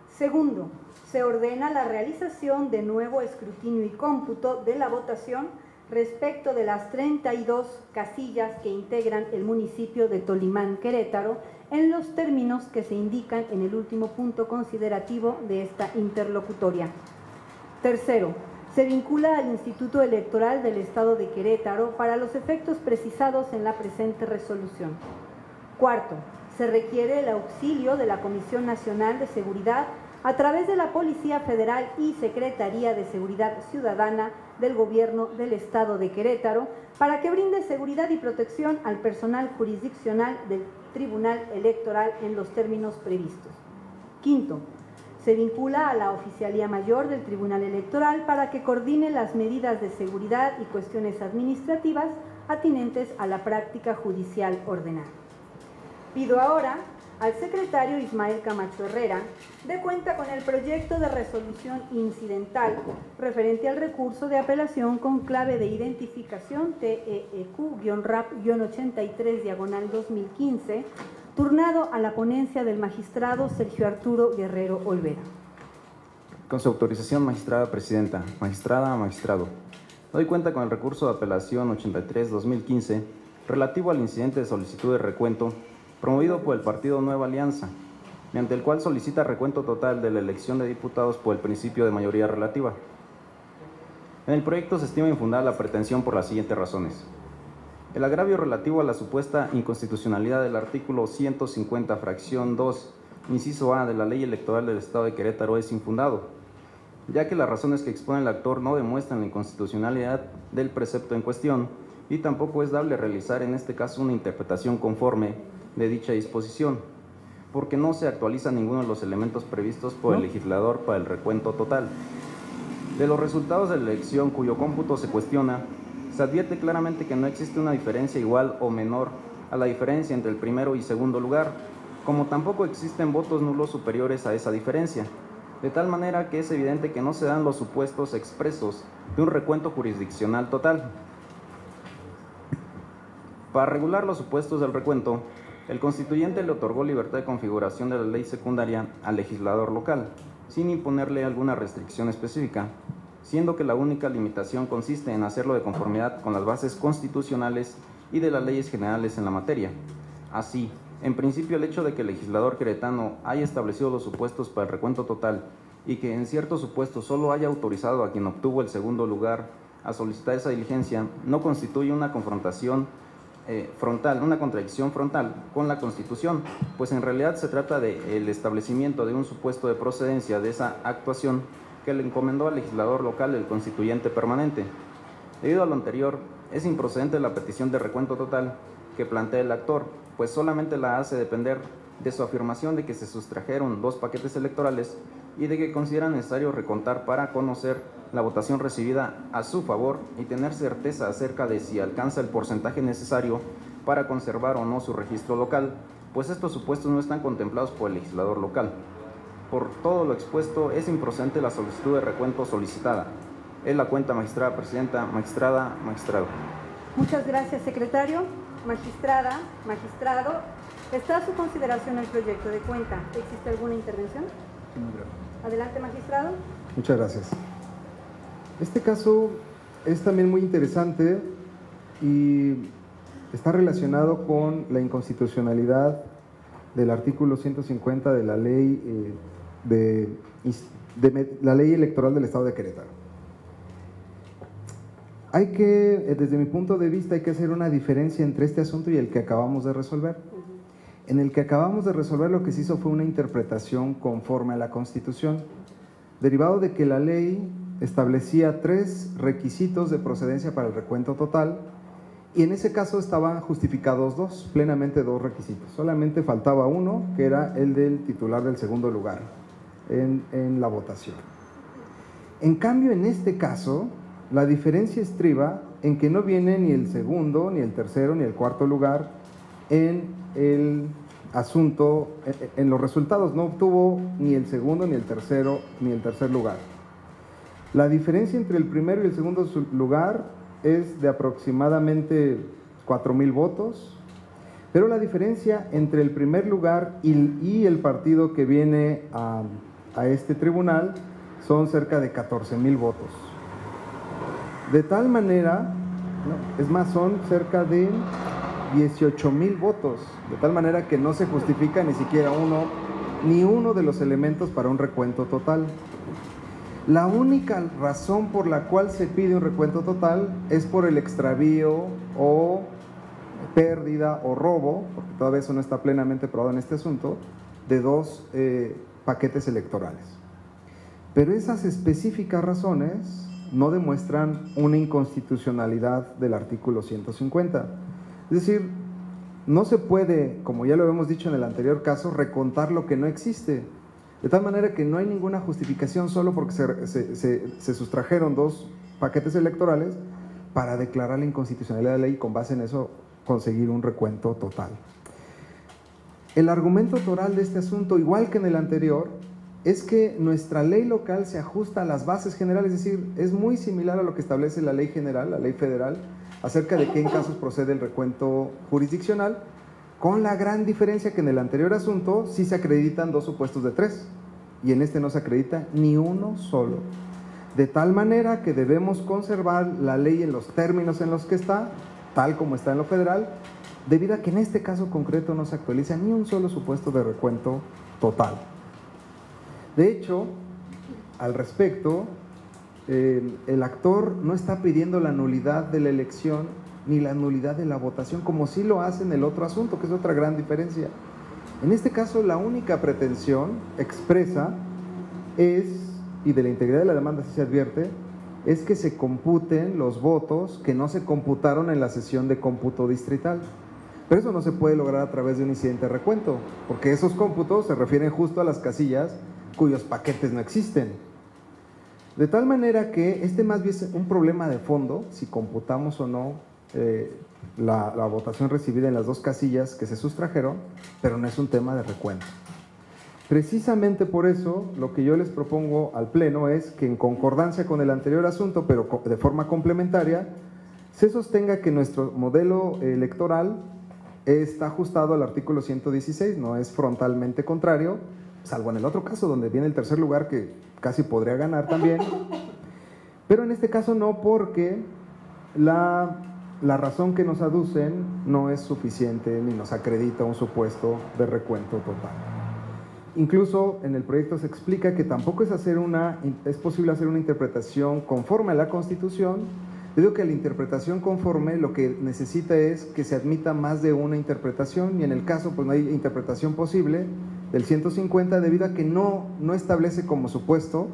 Segundo, se ordena la realización de nuevo escrutinio y cómputo de la votación respecto de las 32 casillas que integran el municipio de Tolimán, Querétaro, en los términos que se indican en el último punto considerativo de esta interlocutoria. Tercero, se vincula al Instituto Electoral del Estado de Querétaro para los efectos precisados en la presente resolución. Cuarto, se requiere el auxilio de la Comisión Nacional de Seguridad a través de la Policía Federal y Secretaría de Seguridad Ciudadana del Gobierno del Estado de Querétaro para que brinde seguridad y protección al personal jurisdiccional del Tribunal Electoral en los términos previstos. Quinto, se vincula a la Oficialía Mayor del Tribunal Electoral para que coordine las medidas de seguridad y cuestiones administrativas atinentes a la práctica judicial ordenada. Pido ahora al secretario Ismael Camacho Herrera dé cuenta con el proyecto de resolución incidental referente al recurso de apelación con clave de identificación TEQ-RAP-83/2015, turnado a la ponencia del magistrado Sergio Arturo Guerrero Olvera. Con su autorización, magistrada presidenta, magistrada, magistrado, doy cuenta con el recurso de apelación 83/2015 relativo al incidente de solicitud de recuento promovido por el partido Nueva Alianza, mediante el cual solicita recuento total de la elección de diputados por el principio de mayoría relativa. En el proyecto se estima infundada la pretensión por las siguientes razones. El agravio relativo a la supuesta inconstitucionalidad del artículo 150, fracción 2, inciso A de la Ley Electoral del Estado de Querétaro es infundado, ya que las razones que expone el actor no demuestran la inconstitucionalidad del precepto en cuestión y tampoco es dable realizar en este caso una interpretación conforme de dicha disposición, porque no se actualiza ninguno de los elementos previstos por el legislador para el recuento total. De los resultados de la elección cuyo cómputo se cuestiona, se advierte claramente que no existe una diferencia igual o menor a la diferencia entre el primero y segundo lugar, como tampoco existen votos nulos superiores a esa diferencia, de tal manera que es evidente que no se dan los supuestos expresos de un recuento jurisdiccional total. Para regular los supuestos del recuento, el constituyente le otorgó libertad de configuración de la ley secundaria al legislador local, sin imponerle alguna restricción específica, siendo que la única limitación consiste en hacerlo de conformidad con las bases constitucionales y de las leyes generales en la materia. Así, en principio, el hecho de que el legislador queretano haya establecido los supuestos para el recuento total y que en ciertos supuestos solo haya autorizado a quien obtuvo el segundo lugar a solicitar esa diligencia no constituye una confrontación una contradicción frontal con la Constitución, pues en realidad se trata del establecimiento de un supuesto de procedencia de esa actuación que le encomendó al legislador local el constituyente permanente. Debido a lo anterior, es improcedente la petición de recuento total que plantea el actor, pues solamente la hace depender de su afirmación de que se sustrajeron 2 paquetes electorales y de que considera necesario recontar para conocer la votación recibida a su favor y tener certeza acerca de si alcanza el porcentaje necesario para conservar o no su registro local, pues estos supuestos no están contemplados por el legislador local. Por todo lo expuesto, es improcedente la solicitud de recuento solicitada. Es la cuenta, magistrada presidenta, magistrada, magistrado. Muchas gracias, secretario. Magistrada, magistrado, está a su consideración el proyecto de cuenta. ¿Existe alguna intervención? Adelante, magistrado. Muchas gracias. Este caso es también muy interesante y está relacionado con la inconstitucionalidad del artículo 150 de la ley la ley electoral del Estado de Querétaro. Desde mi punto de vista, hay que hacer una diferencia entre este asunto y el que acabamos de resolver. En el que acabamos de resolver, lo que se hizo fue una interpretación conforme a la Constitución, derivado de que la ley establecía 3 requisitos de procedencia para el recuento total, y en ese caso estaban justificados plenamente 2 requisitos. Solamente faltaba uno, que era el del titular del segundo lugar en la votación. En cambio, en este caso, la diferencia estriba en que no viene ni el segundo, ni el tercero, ni el cuarto lugar en el asunto, en los resultados. No obtuvo ni el segundo, ni el tercero, ni el tercer lugar. La diferencia entre el primero y el segundo lugar es de aproximadamente 4,000 votos, pero la diferencia entre el primer lugar y el partido que viene a este tribunal son cerca de 14,000 votos. De tal manera, es más, son cerca de 18,000 votos, de tal manera que no se justifica ni siquiera ni uno de los elementos para un recuento total. La única razón por la cual se pide un recuento total es por el extravío o pérdida o robo, porque todavía eso no está plenamente probado en este asunto, de 2 paquetes electorales. Pero esas específicas razones no demuestran una inconstitucionalidad del artículo 150. Es decir, no se puede, como ya lo hemos dicho en el anterior caso, recontar lo que no existe. De tal manera que no hay ninguna justificación solo porque se sustrajeron 2 paquetes electorales para declarar la inconstitucionalidad de la ley y con base en eso conseguir un recuento total. El argumento toral de este asunto, igual que en el anterior, es que nuestra ley local se ajusta a las bases generales, es decir, es muy similar a lo que establece la ley general, la ley federal, acerca de qué en casos procede el recuento jurisdiccional, con la gran diferencia que en el anterior asunto sí se acreditan 2 supuestos de 3 y en este no se acredita ni uno solo. De tal manera que debemos conservar la ley en los términos en los que está, tal como está en lo federal, debido a que en este caso concreto no se actualiza ni un solo supuesto de recuento total. De hecho, al respecto, el actor no está pidiendo la nulidad de la elección ni la nulidad de la votación, como sí lo hace en el otro asunto, que es otra gran diferencia. En este caso, la única pretensión expresa es, y de la integridad de la demanda sí se advierte, es que se computen los votos que no se computaron en la sesión de cómputo distrital. Pero eso no se puede lograr a través de un incidente de recuento, porque esos cómputos se refieren justo a las casillas cuyos paquetes no existen. De tal manera que este más bien es un problema de fondo, si computamos o no la votación recibida en las 2 casillas que se sustrajeron, pero no es un tema de recuento. Precisamente por eso, lo que yo les propongo al Pleno es que en concordancia con el anterior asunto, pero de forma complementaria, se sostenga que nuestro modelo electoral está ajustado al artículo 116, no es frontalmente contrario, salvo en el otro caso donde viene el tercer lugar que casi podría ganar también, pero en este caso no, porque la razón que nos aducen no es suficiente ni nos acredita un supuesto de recuento total. Incluso en el proyecto se explica que tampoco es posible hacer una interpretación conforme a la Constitución, debido a que la interpretación conforme lo que necesita es que se admita más de una interpretación, y en el caso pues no hay interpretación posible del 150 debido a que no establece como supuesto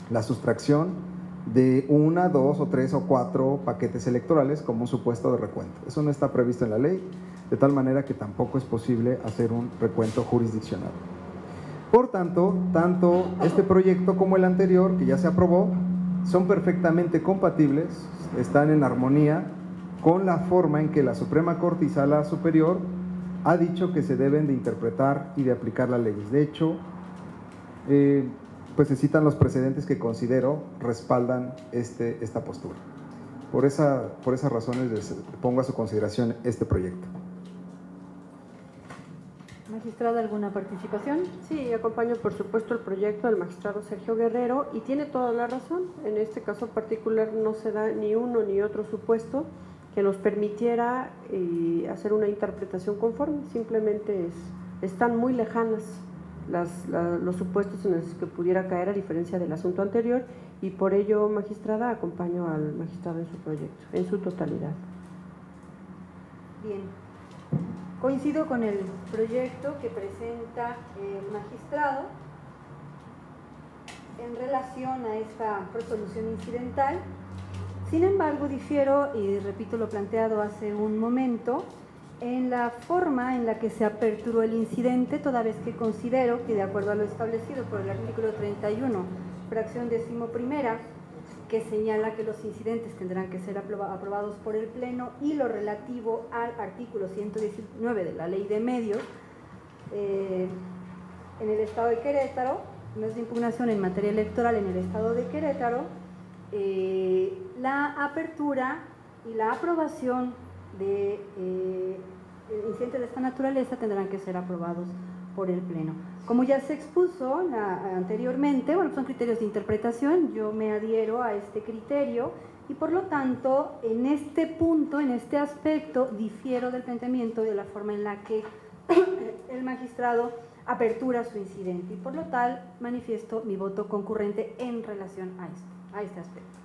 la sustracción de 1, 2 o 3 o 4 paquetes electorales como un supuesto de recuento. Eso no está previsto en la ley, de tal manera que tampoco es posible hacer un recuento jurisdiccional. Por tanto, tanto este proyecto como el anterior, que ya se aprobó, son perfectamente compatibles, están en armonía con la forma en que la Suprema Corte y Sala Superior ha dicho que se deben de interpretar y de aplicar las leyes. De hecho, pues se citan los precedentes que considero respaldan esta postura. Por esas razones les pongo a su consideración este proyecto. Magistrada, ¿alguna participación? Sí, acompaño por supuesto el proyecto del magistrado Sergio Guerrero y tiene toda la razón. En este caso particular no se da ni uno ni otro supuesto que nos permitiera hacer una interpretación conforme. Simplemente están muy lejanas los supuestos en los que pudiera caer, a diferencia del asunto anterior, y por ello, magistrada, acompaño al magistrado en su proyecto, en su totalidad. Bien. Coincido con el proyecto que presenta el magistrado en relación a esta resolución incidental. Sin embargo, difiero, y repito lo planteado hace un momento, en la forma en la que se aperturó el incidente, toda vez que considero que, de acuerdo a lo establecido por el artículo 31, fracción 11ª, que señala que los incidentes tendrán que ser aprobados por el Pleno, y lo relativo al artículo 119 de la Ley de Medios, en el Estado de Querétaro, mes de impugnación en materia electoral en el Estado de Querétaro, la apertura y la aprobación de incidentes de esta naturaleza tendrán que ser aprobados por el Pleno. Como ya se expuso anteriormente, bueno, son criterios de interpretación, yo me adhiero a este criterio y por lo tanto en este punto, en este aspecto, difiero del planteamiento de la forma en la que el magistrado apertura su incidente y por lo tal manifiesto mi voto concurrente en relación a este aspecto.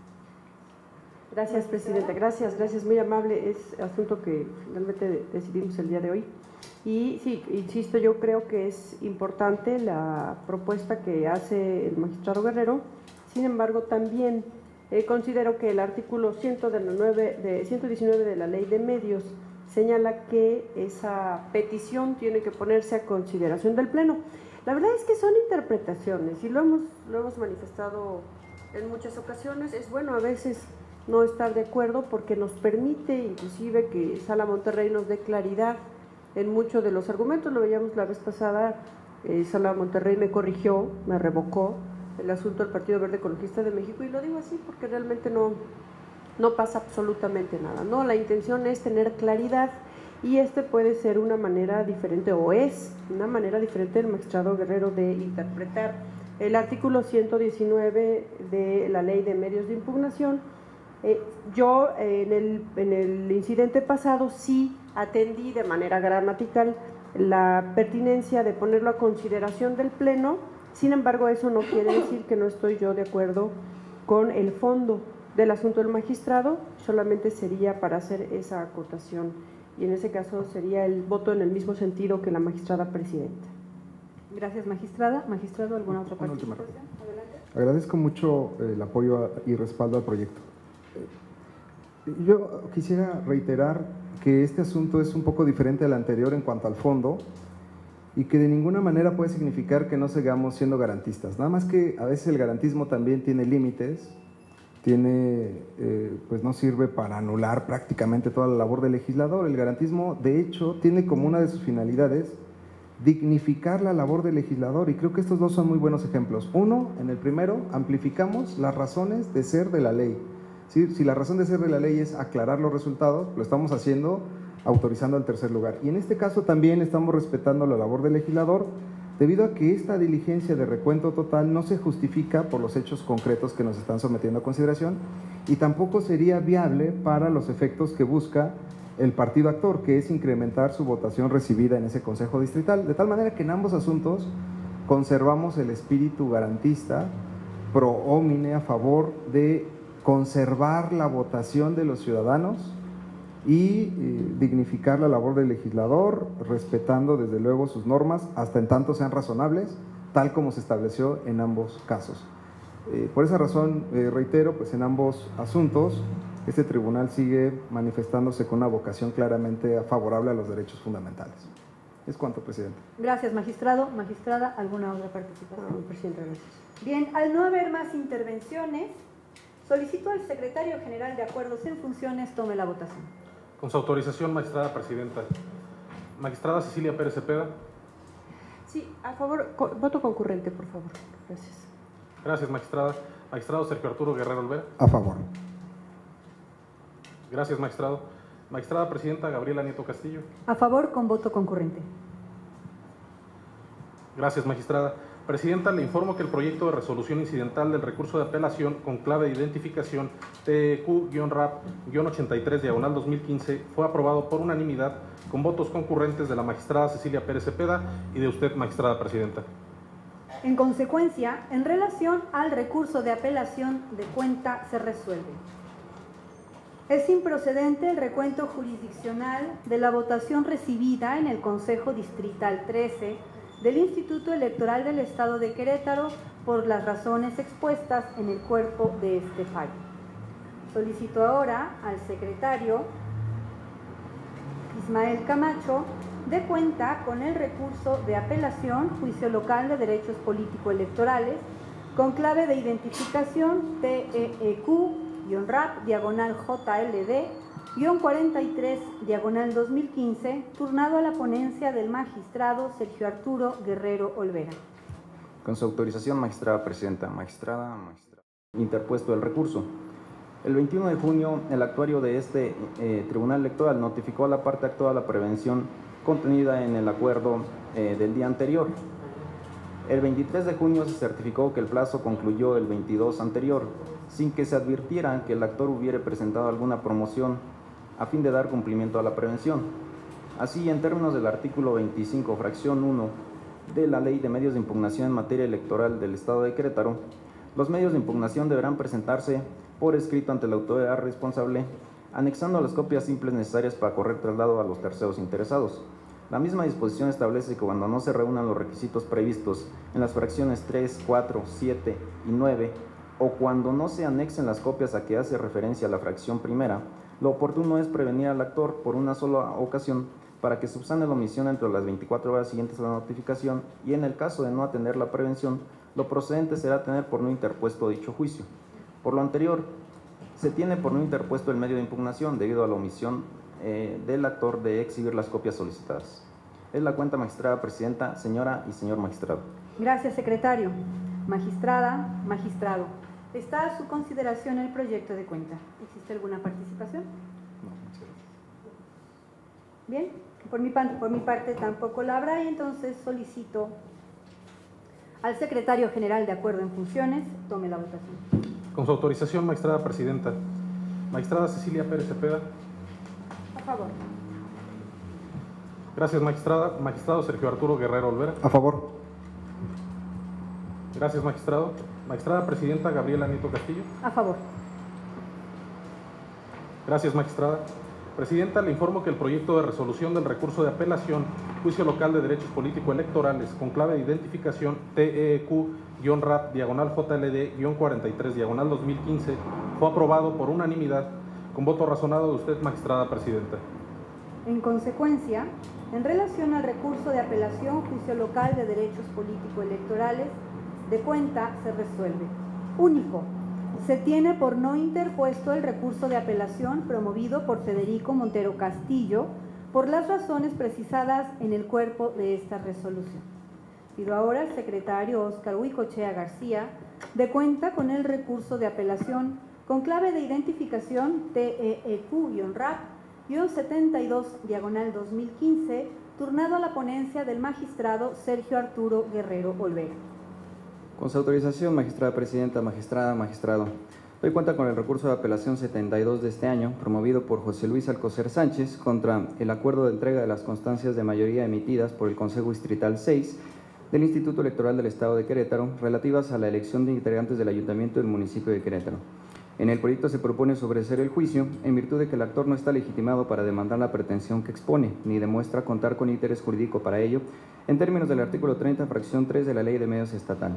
Gracias, Presidenta. Gracias, muy amable. Es asunto que finalmente decidimos el día de hoy. Y sí, insisto, yo creo que es importante la propuesta que hace el magistrado Guerrero. Sin embargo, también considero que el artículo 119 de la Ley de Medios señala que esa petición tiene que ponerse a consideración del Pleno. La verdad es que son interpretaciones y lo hemos manifestado en muchas ocasiones. Es bueno a veces no estar de acuerdo porque nos permite inclusive que Sala Monterrey nos dé claridad en muchos de los argumentos. Lo veíamos la vez pasada, Sala Monterrey me corrigió, me revocó el asunto del Partido Verde Ecologista de México, y lo digo así porque realmente no pasa absolutamente nada, ¿no? La intención es tener claridad y puede ser una manera diferente, o es una manera diferente del magistrado Guerrero de interpretar el artículo 119 de la Ley de Medios de Impugnación. Yo en el incidente pasado sí atendí de manera gramatical la pertinencia de ponerlo a consideración del Pleno. Sin embargo, eso no quiere decir que no estoy yo de acuerdo con el fondo del asunto del magistrado, solamente sería para hacer esa acotación, y en ese caso sería el voto en el mismo sentido que la magistrada presidenta. Gracias, magistrada. Magistrado, ¿alguna otra participación? Adelante. Agradezco mucho el apoyo y respaldo al proyecto. Yo quisiera reiterar que este asunto es un poco diferente al anterior en cuanto al fondo, y que de ninguna manera puede significar que no sigamos siendo garantistas. Nada más que a veces el garantismo también tiene límites, pues no sirve para anular prácticamente toda la labor del legislador. El garantismo, de hecho, tiene como una de sus finalidades dignificar la labor del legislador, y creo que estos dos son muy buenos ejemplos. Uno, en el primero, amplificamos las razones de ser de la ley. ¿Sí? Si la razón de ser de la ley es aclarar los resultados, lo estamos haciendo autorizando al tercer lugar. Y en este caso también estamos respetando la labor del legislador, debido a que esta diligencia de recuento total no se justifica por los hechos concretos que nos están sometiendo a consideración, y tampoco sería viable para los efectos que busca el partido actor, que es incrementar su votación recibida en ese consejo distrital, de tal manera que en ambos asuntos conservamos el espíritu garantista pro homine a favor de conservar la votación de los ciudadanos y dignificar la labor del legislador, respetando desde luego sus normas, hasta en tanto sean razonables, tal como se estableció en ambos casos. Por esa razón, reitero, pues en ambos asuntos, este tribunal sigue manifestándose con una vocación claramente favorable a los derechos fundamentales. Es cuanto, presidente. Gracias, magistrado. Magistrada, ¿alguna otra participación? No, presidente, gracias. Bien, al no haber más intervenciones, solicito al secretario general de Acuerdos en Funciones tome la votación. Con su autorización, magistrada presidenta. Magistrada Cecilia Pérez Cepeda. Sí, a favor, voto concurrente, por favor. Gracias. Gracias, magistrada. Magistrado Sergio Arturo Guerrero Olvera. A favor. Gracias, magistrado. Magistrada presidenta Gabriela Nieto Castillo. A favor con voto concurrente. Gracias, magistrada. Presidenta, le informo que el proyecto de resolución incidental del recurso de apelación con clave de identificación TEQ-RAP-83/2015 fue aprobado por unanimidad con votos concurrentes de la magistrada Cecilia Pérez Cepeda y de usted, magistrada presidenta. En consecuencia, en relación al recurso de apelación de cuenta se resuelve. Es improcedente el recuento jurisdiccional de la votación recibida en el Consejo Distrital 13 del Instituto Electoral del Estado de Querétaro por las razones expuestas en el cuerpo de este fallo. Solicito ahora al secretario Ismael Camacho dé cuenta con el recurso de apelación Juicio Local de Derechos Político-Electorales con clave de identificación TEQ-JLD-43/2015, turnado a la ponencia del magistrado Sergio Arturo Guerrero Olvera. Con su autorización, magistrada presidenta. Magistrada, interpuesto el recurso. El 21 de junio, el actuario de este Tribunal Electoral notificó a la parte actuada la prevención contenida en el acuerdo del día anterior. El 23 de junio se certificó que el plazo concluyó el 22 anterior, sin que se advirtiera que el actor hubiera presentado alguna promoción a fin de dar cumplimiento a la prevención. Así, en términos del artículo 25, fracción 1 de la Ley de Medios de Impugnación en materia electoral del Estado de Querétaro, los medios de impugnación deberán presentarse por escrito ante la autoridad responsable, anexando las copias simples necesarias para correr traslado a los terceros interesados. La misma disposición establece que cuando no se reúnan los requisitos previstos en las fracciones 3, 4, 7 y 9, o cuando no se anexen las copias a que hace referencia la fracción primera, lo oportuno es prevenir al actor por una sola ocasión para que subsane la omisión entre las 24 horas siguientes a la notificación, y en el caso de no atender la prevención, lo procedente será tener por no interpuesto dicho juicio. Por lo anterior, se tiene por no interpuesto el medio de impugnación debido a la omisión del actor de exhibir las copias solicitadas. Es la cuenta, magistrada presidenta, señora y señor magistrado. Gracias, secretario. Magistrada, magistrado. Está a su consideración el proyecto de cuenta. ¿Existe alguna participación? No, muchas gracias. Bien, por mi parte tampoco la habrá, y entonces solicito al secretario general de acuerdo en funciones tome la votación. Con su autorización, magistrada presidenta. Magistrada Cecilia Pérez Cepeda. A favor. Gracias, magistrada. Magistrado Sergio Arturo Guerrero Olvera. A favor. Gracias, magistrado. Magistrada presidenta Gabriela Nieto Castillo. A favor. Gracias, magistrada. Presidenta, le informo que el proyecto de resolución del recurso de apelación, Juicio Local de Derechos Político-Electorales, con clave de identificación TEQ-RAP-JLD-43-2015, fue aprobado por unanimidad, con voto razonado de usted, magistrada presidenta. En consecuencia, en relación al recurso de apelación Juicio Local de Derechos Político-Electorales, de cuenta se resuelve. Único. Se tiene por no interpuesto el recurso de apelación promovido por Federico Montero Castillo por las razones precisadas en el cuerpo de esta resolución. Pido ahora al secretario Óscar Huicochea García de cuenta con el recurso de apelación con clave de identificación TEQ-RAP-72-2015, turnado a la ponencia del magistrado Sergio Arturo Guerrero Olvera. Con su autorización, magistrada presidenta, magistrada, magistrado, doy cuenta con el recurso de apelación 72 de este año, promovido por José Luis Alcocer Sánchez, contra el acuerdo de entrega de las constancias de mayoría emitidas por el Consejo Distrital 6 del Instituto Electoral del Estado de Querétaro, relativas a la elección de integrantes del Ayuntamiento del municipio de Querétaro. En el proyecto se propone sobreseer el juicio, en virtud de que el actor no está legitimado para demandar la pretensión que expone, ni demuestra contar con interés jurídico para ello, en términos del artículo 30, fracción 3 de la Ley de Medios Estatal.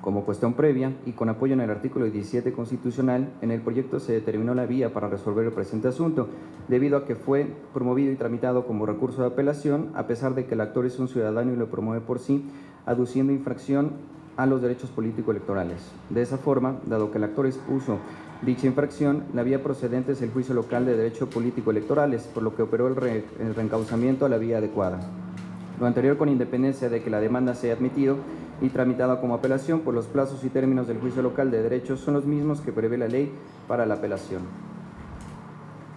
Como cuestión previa y con apoyo en el artículo 17 constitucional, en el proyecto se determinó la vía para resolver el presente asunto, debido a que fue promovido y tramitado como recurso de apelación, a pesar de que el actor es un ciudadano y lo promueve por sí, aduciendo infracción a los derechos político-electorales. De esa forma, dado que el actor expuso dicha infracción, la vía procedente es el Juicio Local de Derecho Político-Electorales, por lo que operó el reencauzamiento a la vía adecuada. Lo anterior con independencia de que la demanda sea admitido y tramitada como apelación, pues los plazos y términos del Juicio Local de Derechos son los mismos que prevé la ley para la apelación.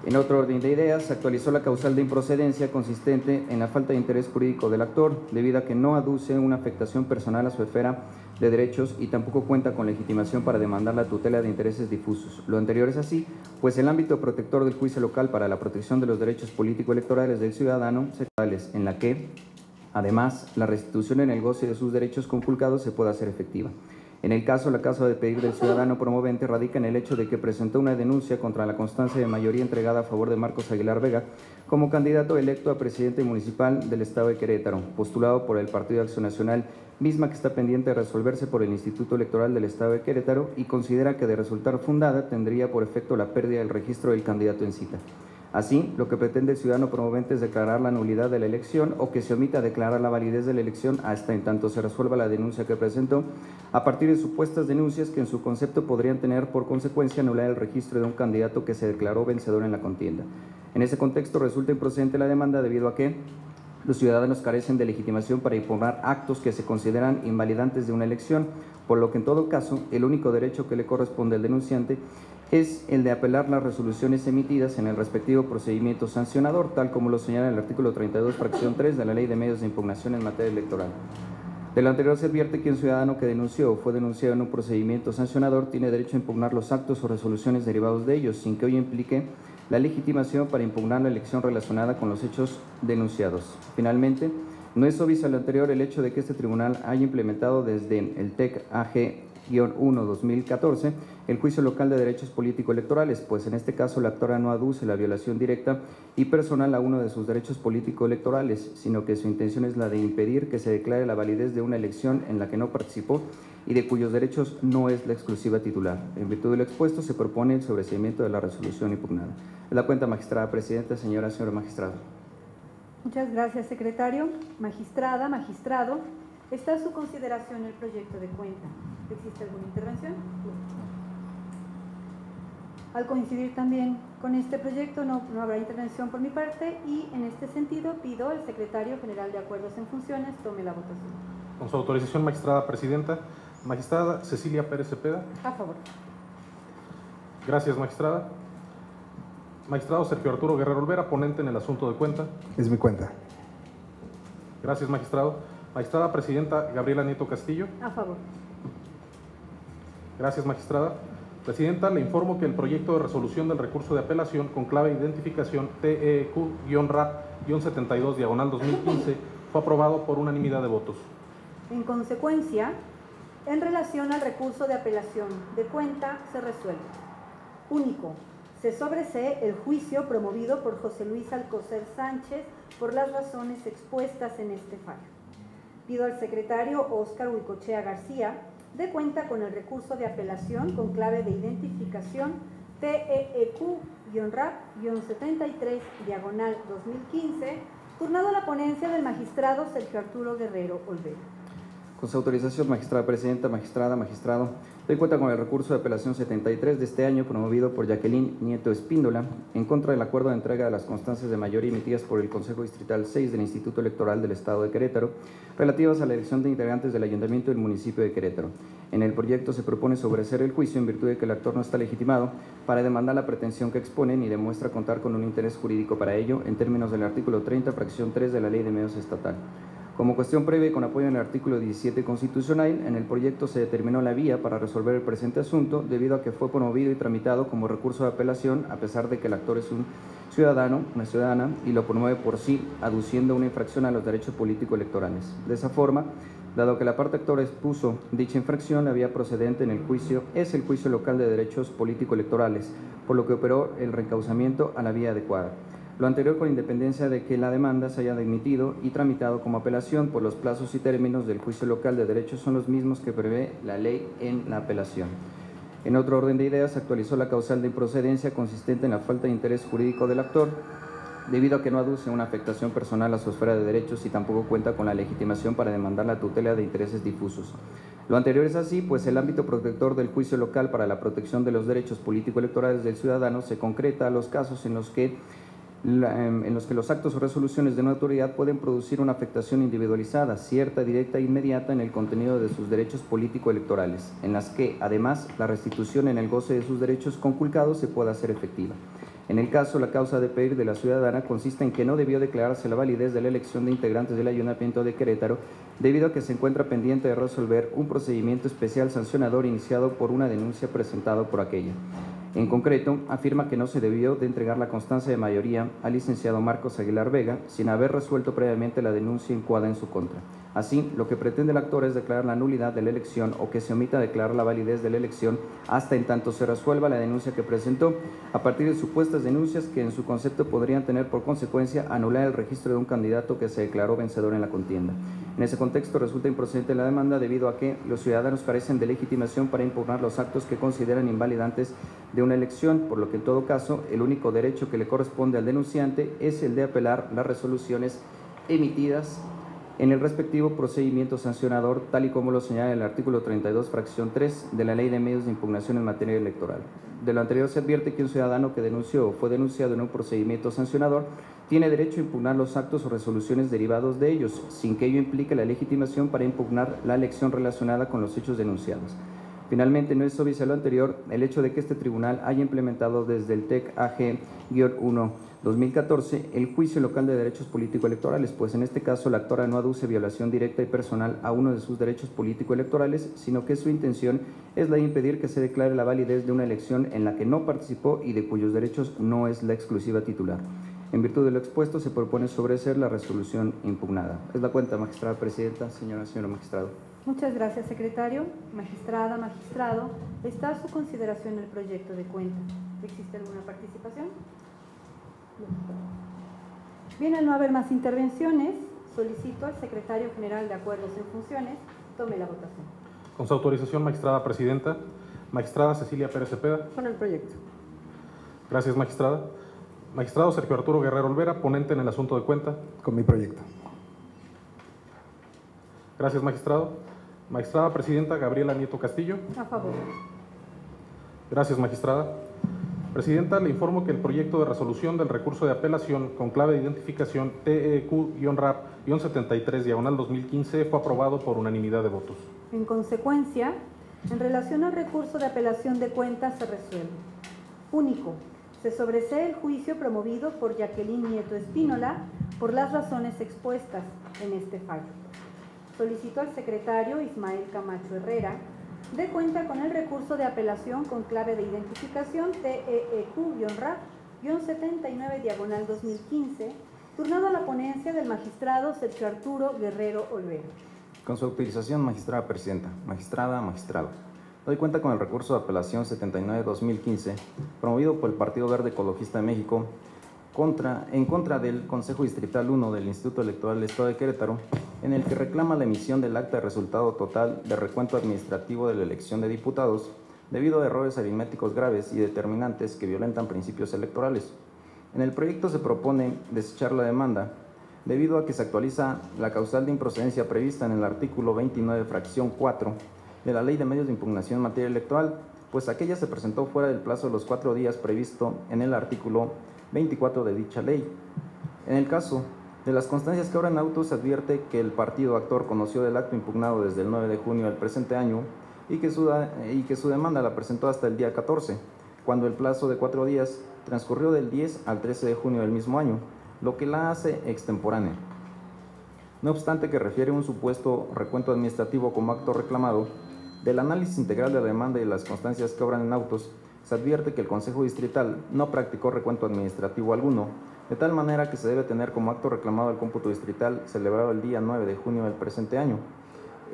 En otro orden de ideas, se actualizó la causal de improcedencia consistente en la falta de interés jurídico del actor, debido a que no aduce una afectación personal a su esfera de derechos y tampoco cuenta con legitimación para demandar la tutela de intereses difusos. Lo anterior es así, pues el ámbito protector del juicio local para la protección de los derechos político-electorales del ciudadano, en la que, además, la restitución en el goce de sus derechos conculcados se pueda hacer efectiva. En el caso, la causa de pedir del ciudadano promovente radica en el hecho de que presentó una denuncia contra la constancia de mayoría entregada a favor de Marcos Aguilar Vega como candidato electo a presidente municipal del Estado de Querétaro, postulado por el Partido Acción Nacional, misma que está pendiente de resolverse por el Instituto Electoral del Estado de Querétaro, y considera que de resultar fundada tendría por efecto la pérdida del registro del candidato en cita. Así, lo que pretende el ciudadano promovente es declarar la nulidad de la elección o que se omita declarar la validez de la elección hasta en tanto se resuelva la denuncia que presentó, a partir de supuestas denuncias que en su concepto podrían tener por consecuencia anular el registro de un candidato que se declaró vencedor en la contienda. En ese contexto resulta improcedente la demanda debido a que los ciudadanos carecen de legitimación para impugnar actos que se consideran invalidantes de una elección, por lo que en todo caso el único derecho que le corresponde al denunciante es el de apelar las resoluciones emitidas en el respectivo procedimiento sancionador, tal como lo señala el artículo 32, fracción 3 de la Ley de Medios de Impugnación en materia electoral. De lo anterior se advierte que un ciudadano que denunció o fue denunciado en un procedimiento sancionador tiene derecho a impugnar los actos o resoluciones derivados de ellos, sin que ello implique la legitimación para impugnar la elección relacionada con los hechos denunciados. Finalmente, No es obvio a lo anterior el hecho de que este tribunal haya implementado desde el TEC AG-1-2014 el juicio local de derechos político-electorales, pues en este caso la actora no aduce la violación directa y personal a uno de sus derechos político-electorales, sino que su intención es la de impedir que se declare la validez de una elección en la que no participó y de cuyos derechos no es la exclusiva titular. En virtud de lo expuesto, se propone el sobreseimiento de la resolución impugnada. Es la cuenta, magistrada presidenta, señora magistrado. Muchas gracias, secretario. Magistrada, magistrado, está a su consideración el proyecto de cuenta. ¿Existe alguna intervención? Al coincidir también con este proyecto, no habrá intervención por mi parte y, en este sentido, pido al secretario general de Acuerdos en Funciones tome la votación. Con su autorización, magistrada presidenta. Magistrada Cecilia Pérez Cepeda. A favor. Gracias, magistrada. Magistrado Sergio Arturo Guerrero Olvera, ponente en el asunto de cuenta. Es mi cuenta. Gracias, magistrado. Magistrada presidenta Gabriela Nieto Castillo. A favor. Gracias, magistrada. Presidenta, le informo que el proyecto de resolución del recurso de apelación con clave de identificación TEQ-RAP-72/2015 fue aprobado por unanimidad de votos. En consecuencia, en relación al recurso de apelación de cuenta, se resuelve. Único. Se sobresee el juicio promovido por José Luis Alcocer Sánchez por las razones expuestas en este fallo. Pido al secretario Óscar Huicochea García dé cuenta con el recurso de apelación con clave de identificación TEQ-RAP-73/2015, turnado a la ponencia del magistrado Sergio Arturo Guerrero Olvera. Con su autorización, magistrada presidenta, magistrado, doy cuenta con el recurso de apelación 73 de este año promovido por Jacqueline Nieto Espíndola en contra del acuerdo de entrega de las constancias de mayoría emitidas por el Consejo Distrital 6 del Instituto Electoral del Estado de Querétaro relativas a la elección de integrantes del Ayuntamiento del municipio de Querétaro. En el proyecto se propone sobreseer el juicio en virtud de que el actor no está legitimado para demandar la pretensión que exponen y demuestra contar con un interés jurídico para ello en términos del artículo 30, fracción 3 de la Ley de Medios Estatal. Como cuestión previa y con apoyo en el artículo 17 constitucional, en el proyecto se determinó la vía para resolver el presente asunto debido a que fue promovido y tramitado como recurso de apelación a pesar de que el actor es un ciudadano, una ciudadana, y lo promueve por sí, aduciendo una infracción a los derechos político-electorales. De esa forma, dado que la parte actora expuso dicha infracción, la vía procedente en el juicio es el juicio local de derechos político-electorales, por lo que operó el reencauzamiento a la vía adecuada. Lo anterior con independencia de que la demanda se haya admitido y tramitado como apelación, por los plazos y términos del juicio local de derechos son los mismos que prevé la ley en la apelación. En otro orden de ideas, se actualizó la causal de improcedencia consistente en la falta de interés jurídico del actor, debido a que no aduce una afectación personal a su esfera de derechos y tampoco cuenta con la legitimación para demandar la tutela de intereses difusos. Lo anterior es así, pues el ámbito protector del juicio local para la protección de los derechos político-electorales del ciudadano se concreta a los casos en los que los actos o resoluciones de una autoridad pueden producir una afectación individualizada, cierta, directa e inmediata en el contenido de sus derechos político-electorales, en las que, además, la restitución en el goce de sus derechos conculcados se pueda hacer efectiva. En el caso, la causa de pedir de la ciudadana consiste en que no debió declararse la validez de la elección de integrantes del Ayuntamiento de Querétaro debido a que se encuentra pendiente de resolver un procedimiento especial sancionador iniciado por una denuncia presentada por aquella. En concreto, afirma que no se debió de entregar la constancia de mayoría al licenciado Marcos Aguilar Vega sin haber resuelto previamente la denuncia incoada en su contra. Así, lo que pretende el actor es declarar la nulidad de la elección o que se omita declarar la validez de la elección hasta en tanto se resuelva la denuncia que presentó, a partir de supuestas denuncias que en su concepto podrían tener por consecuencia anular el registro de un candidato que se declaró vencedor en la contienda. En ese contexto resulta improcedente la demanda debido a que los ciudadanos carecen de legitimación para impugnar los actos que consideran invalidantes de una elección, por lo que en todo caso el único derecho que le corresponde al denunciante es el de apelar las resoluciones emitidas en el respectivo procedimiento sancionador, tal y como lo señala el artículo 32, fracción 3 de la Ley de Medios de Impugnación en materia electoral. De lo anterior se advierte que un ciudadano que denunció o fue denunciado en un procedimiento sancionador tiene derecho a impugnar los actos o resoluciones derivados de ellos, sin que ello implique la legitimación para impugnar la elección relacionada con los hechos denunciados. Finalmente, no es obvio a lo anterior el hecho de que este tribunal haya implementado desde el TEC AG-1-2014 el juicio local de derechos político-electorales, pues en este caso la actora no aduce violación directa y personal a uno de sus derechos político-electorales, sino que su intención es la de impedir que se declare la validez de una elección en la que no participó y de cuyos derechos no es la exclusiva titular. En virtud de lo expuesto, se propone sobreseer la resolución impugnada. Es la cuenta, magistrada presidenta, señora magistrado. Muchas gracias, secretario. Magistrada, magistrado, está a su consideración el proyecto de cuenta. ¿Existe alguna participación? Bien, al no haber más intervenciones, solicito al secretario general de Acuerdos en Funciones tome la votación. Con su autorización, magistrada presidenta. Magistrada Cecilia Pérez Cepeda. Con el proyecto. Gracias, magistrada. Magistrado Sergio Arturo Guerrero Olvera, ponente en el asunto de cuenta. Con mi proyecto. Gracias, magistrado. Magistrada presidenta Gabriela Nieto Castillo. A favor. Gracias, magistrada. Presidenta, le informo que el proyecto de resolución del recurso de apelación con clave de identificación TEQ-RAP-73/2015 fue aprobado por unanimidad de votos. En consecuencia, en relación al recurso de apelación de cuentas se resuelve. Único, se sobresee el juicio promovido por Jacqueline Nieto Espínola por las razones expuestas en este fallo. Solicito al secretario Ismael Camacho Herrera de cuenta con el recurso de apelación con clave de identificación TEQ-RAP-79/2015, turnado a la ponencia del magistrado Sergio Arturo Guerrero Olvera. Con su autorización, magistrada presidenta, magistrada, magistrado. Doy cuenta con el recurso de apelación 79/2015, promovido por el Partido Verde Ecologista de México, en contra del Consejo Distrital 1 del Instituto Electoral del Estado de Querétaro, en el que reclama la emisión del acta de resultado total de recuento administrativo de la elección de diputados, debido a errores aritméticos graves y determinantes que violentan principios electorales. En el proyecto se propone desechar la demanda, debido a que se actualiza la causal de improcedencia prevista en el artículo 29, fracción 4, de la Ley de Medios de Impugnación en materia electoral, pues aquella se presentó fuera del plazo de los 4 días previsto en el artículo 24 de dicha ley. En el caso de las constancias que obran en auto, se advierte que el partido actor conoció del acto impugnado desde el 9 de junio del presente año y que su demanda la presentó hasta el día 14, cuando el plazo de 4 días transcurrió del 10 al 13 de junio del mismo año, lo que la hace extemporánea. No obstante que refiere un supuesto recuento administrativo como acto reclamado, del análisis integral de la demanda y de las constancias que obran en autos, se advierte que el Consejo Distrital no practicó recuento administrativo alguno, de tal manera que se debe tener como acto reclamado el cómputo distrital celebrado el día 9 de junio del presente año.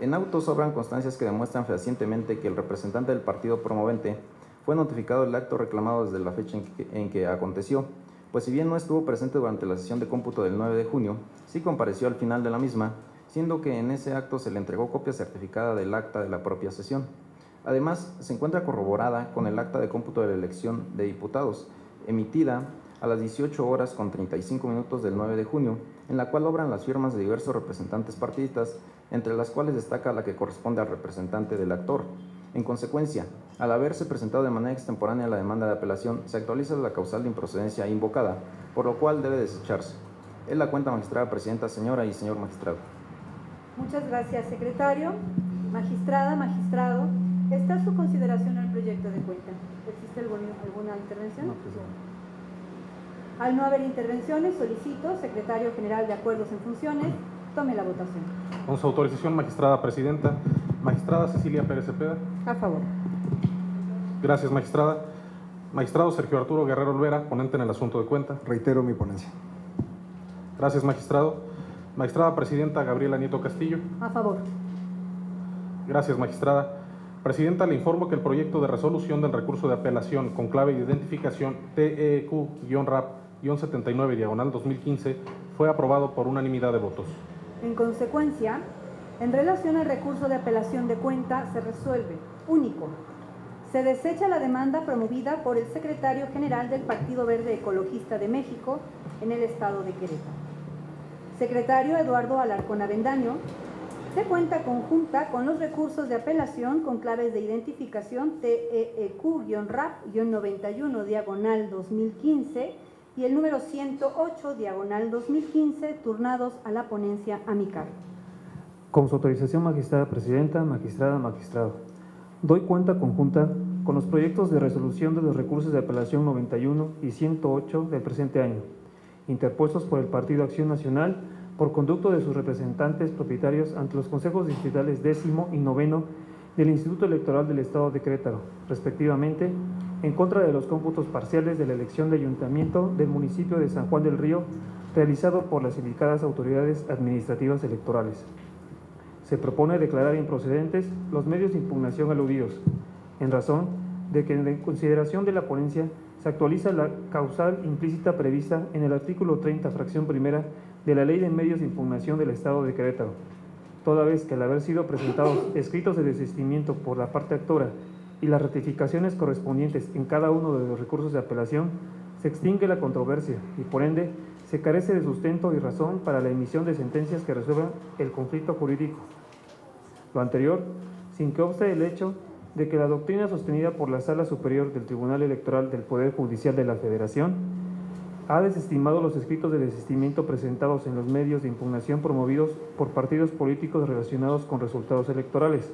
En autos sobran constancias que demuestran fehacientemente que el representante del partido promovente fue notificado del acto reclamado desde la fecha en que aconteció, pues si bien no estuvo presente durante la sesión de cómputo del 9 de junio, sí compareció al final de la misma, siendo que en ese acto se le entregó copia certificada del acta de la propia sesión. Además, se encuentra corroborada con el acta de cómputo de la elección de diputados, emitida a las 18 horas con 35 minutos del 9 de junio, en la cual obran las firmas de diversos representantes partidistas, entre las cuales destaca la que corresponde al representante del actor. En consecuencia, al haberse presentado de manera extemporánea la demanda de apelación, se actualiza la causal de improcedencia invocada, por lo cual debe desecharse. Es la cuenta, magistrada presidenta, señora y señor magistrado. Muchas gracias, secretario. Magistrada, magistrado, está a su consideración el proyecto de cuenta. ¿Existe alguna intervención? No, pues no. Al no haber intervenciones, solicito, secretario general de Acuerdos en Funciones, tome la votación. Con su autorización, magistrada presidenta. Magistrada Cecilia Pérez Cepeda. A favor. Gracias, magistrada. Magistrado Sergio Arturo Guerrero Olvera, ponente en el asunto de cuenta. Reitero mi ponencia. Gracias, magistrado. Magistrada presidenta Gabriela Nieto Castillo. A favor. Gracias, magistrada. Presidenta, le informo que el proyecto de resolución del recurso de apelación con clave de identificación TEQ-RAP-79/2015 fue aprobado por unanimidad de votos. En consecuencia, en relación al recurso de apelación de cuenta, se resuelve. Único. Se desecha la demanda promovida por el secretario general del Partido Verde Ecologista de México en el estado de Querétaro. Secretario Eduardo Alarcón Avendaño, de cuenta conjunta con los recursos de apelación con claves de identificación TEQ-RAP-91/2015 y el número 108/2015, turnados a la ponencia amical. Con su autorización, magistrada presidenta, magistrada, magistrado. Doy cuenta conjunta con los proyectos de resolución de los recursos de apelación 91 y 108 del presente año, interpuestos por el Partido Acción Nacional por conducto de sus representantes propietarios ante los consejos distritales 10º y 9º del Instituto Electoral del Estado de Querétaro, respectivamente, en contra de los cómputos parciales de la elección de ayuntamiento del municipio de San Juan del Río, realizado por las indicadas autoridades administrativas electorales. Se propone declarar improcedentes los medios de impugnación aludidos, en razón de que en consideración de la ponencia se actualiza la causal implícita prevista en el artículo 30, fracción primera de la Ley de Medios de Impugnación del Estado de Querétaro, toda vez que al haber sido presentados escritos de desistimiento por la parte actora y las ratificaciones correspondientes en cada uno de los recursos de apelación, se extingue la controversia y, por ende, se carece de sustento y razón para la emisión de sentencias que resuelvan el conflicto jurídico. Lo anterior, sin que obste el hecho de que la doctrina sostenida por la Sala Superior del Tribunal Electoral del Poder Judicial de la Federación ha desestimado los escritos de desistimiento presentados en los medios de impugnación promovidos por partidos políticos relacionados con resultados electorales.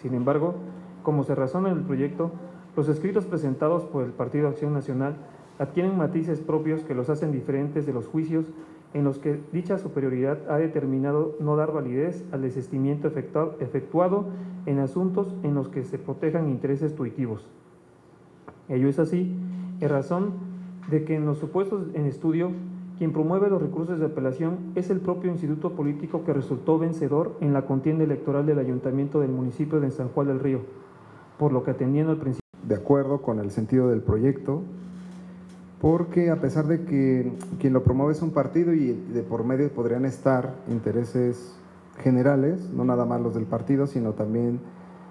Sin embargo, como se razona en el proyecto, los escritos presentados por el Partido Acción Nacional adquieren matices propios que los hacen diferentes de los juicios en los que dicha superioridad ha determinado no dar validez al desistimiento efectuado en asuntos en los que se protejan intereses tuitivos. Ello es así, en razón de que en los supuestos en estudio, quien promueve los recursos de apelación es el propio instituto político que resultó vencedor en la contienda electoral del ayuntamiento del municipio de San Juan del Río, por lo que atendiendo al principio. De acuerdo con el sentido del proyecto, porque a pesar de que quien lo promueve es un partido y de por medio podrían estar intereses generales, no nada más los del partido, sino también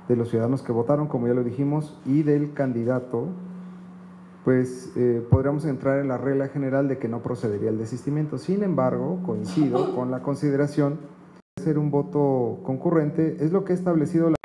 de los ciudadanos que votaron, como ya lo dijimos, y del candidato, pues podríamos entrar en la regla general de que no procedería el desistimiento. Sin embargo, coincido con la consideración de ser un voto concurrente, es lo que ha establecido la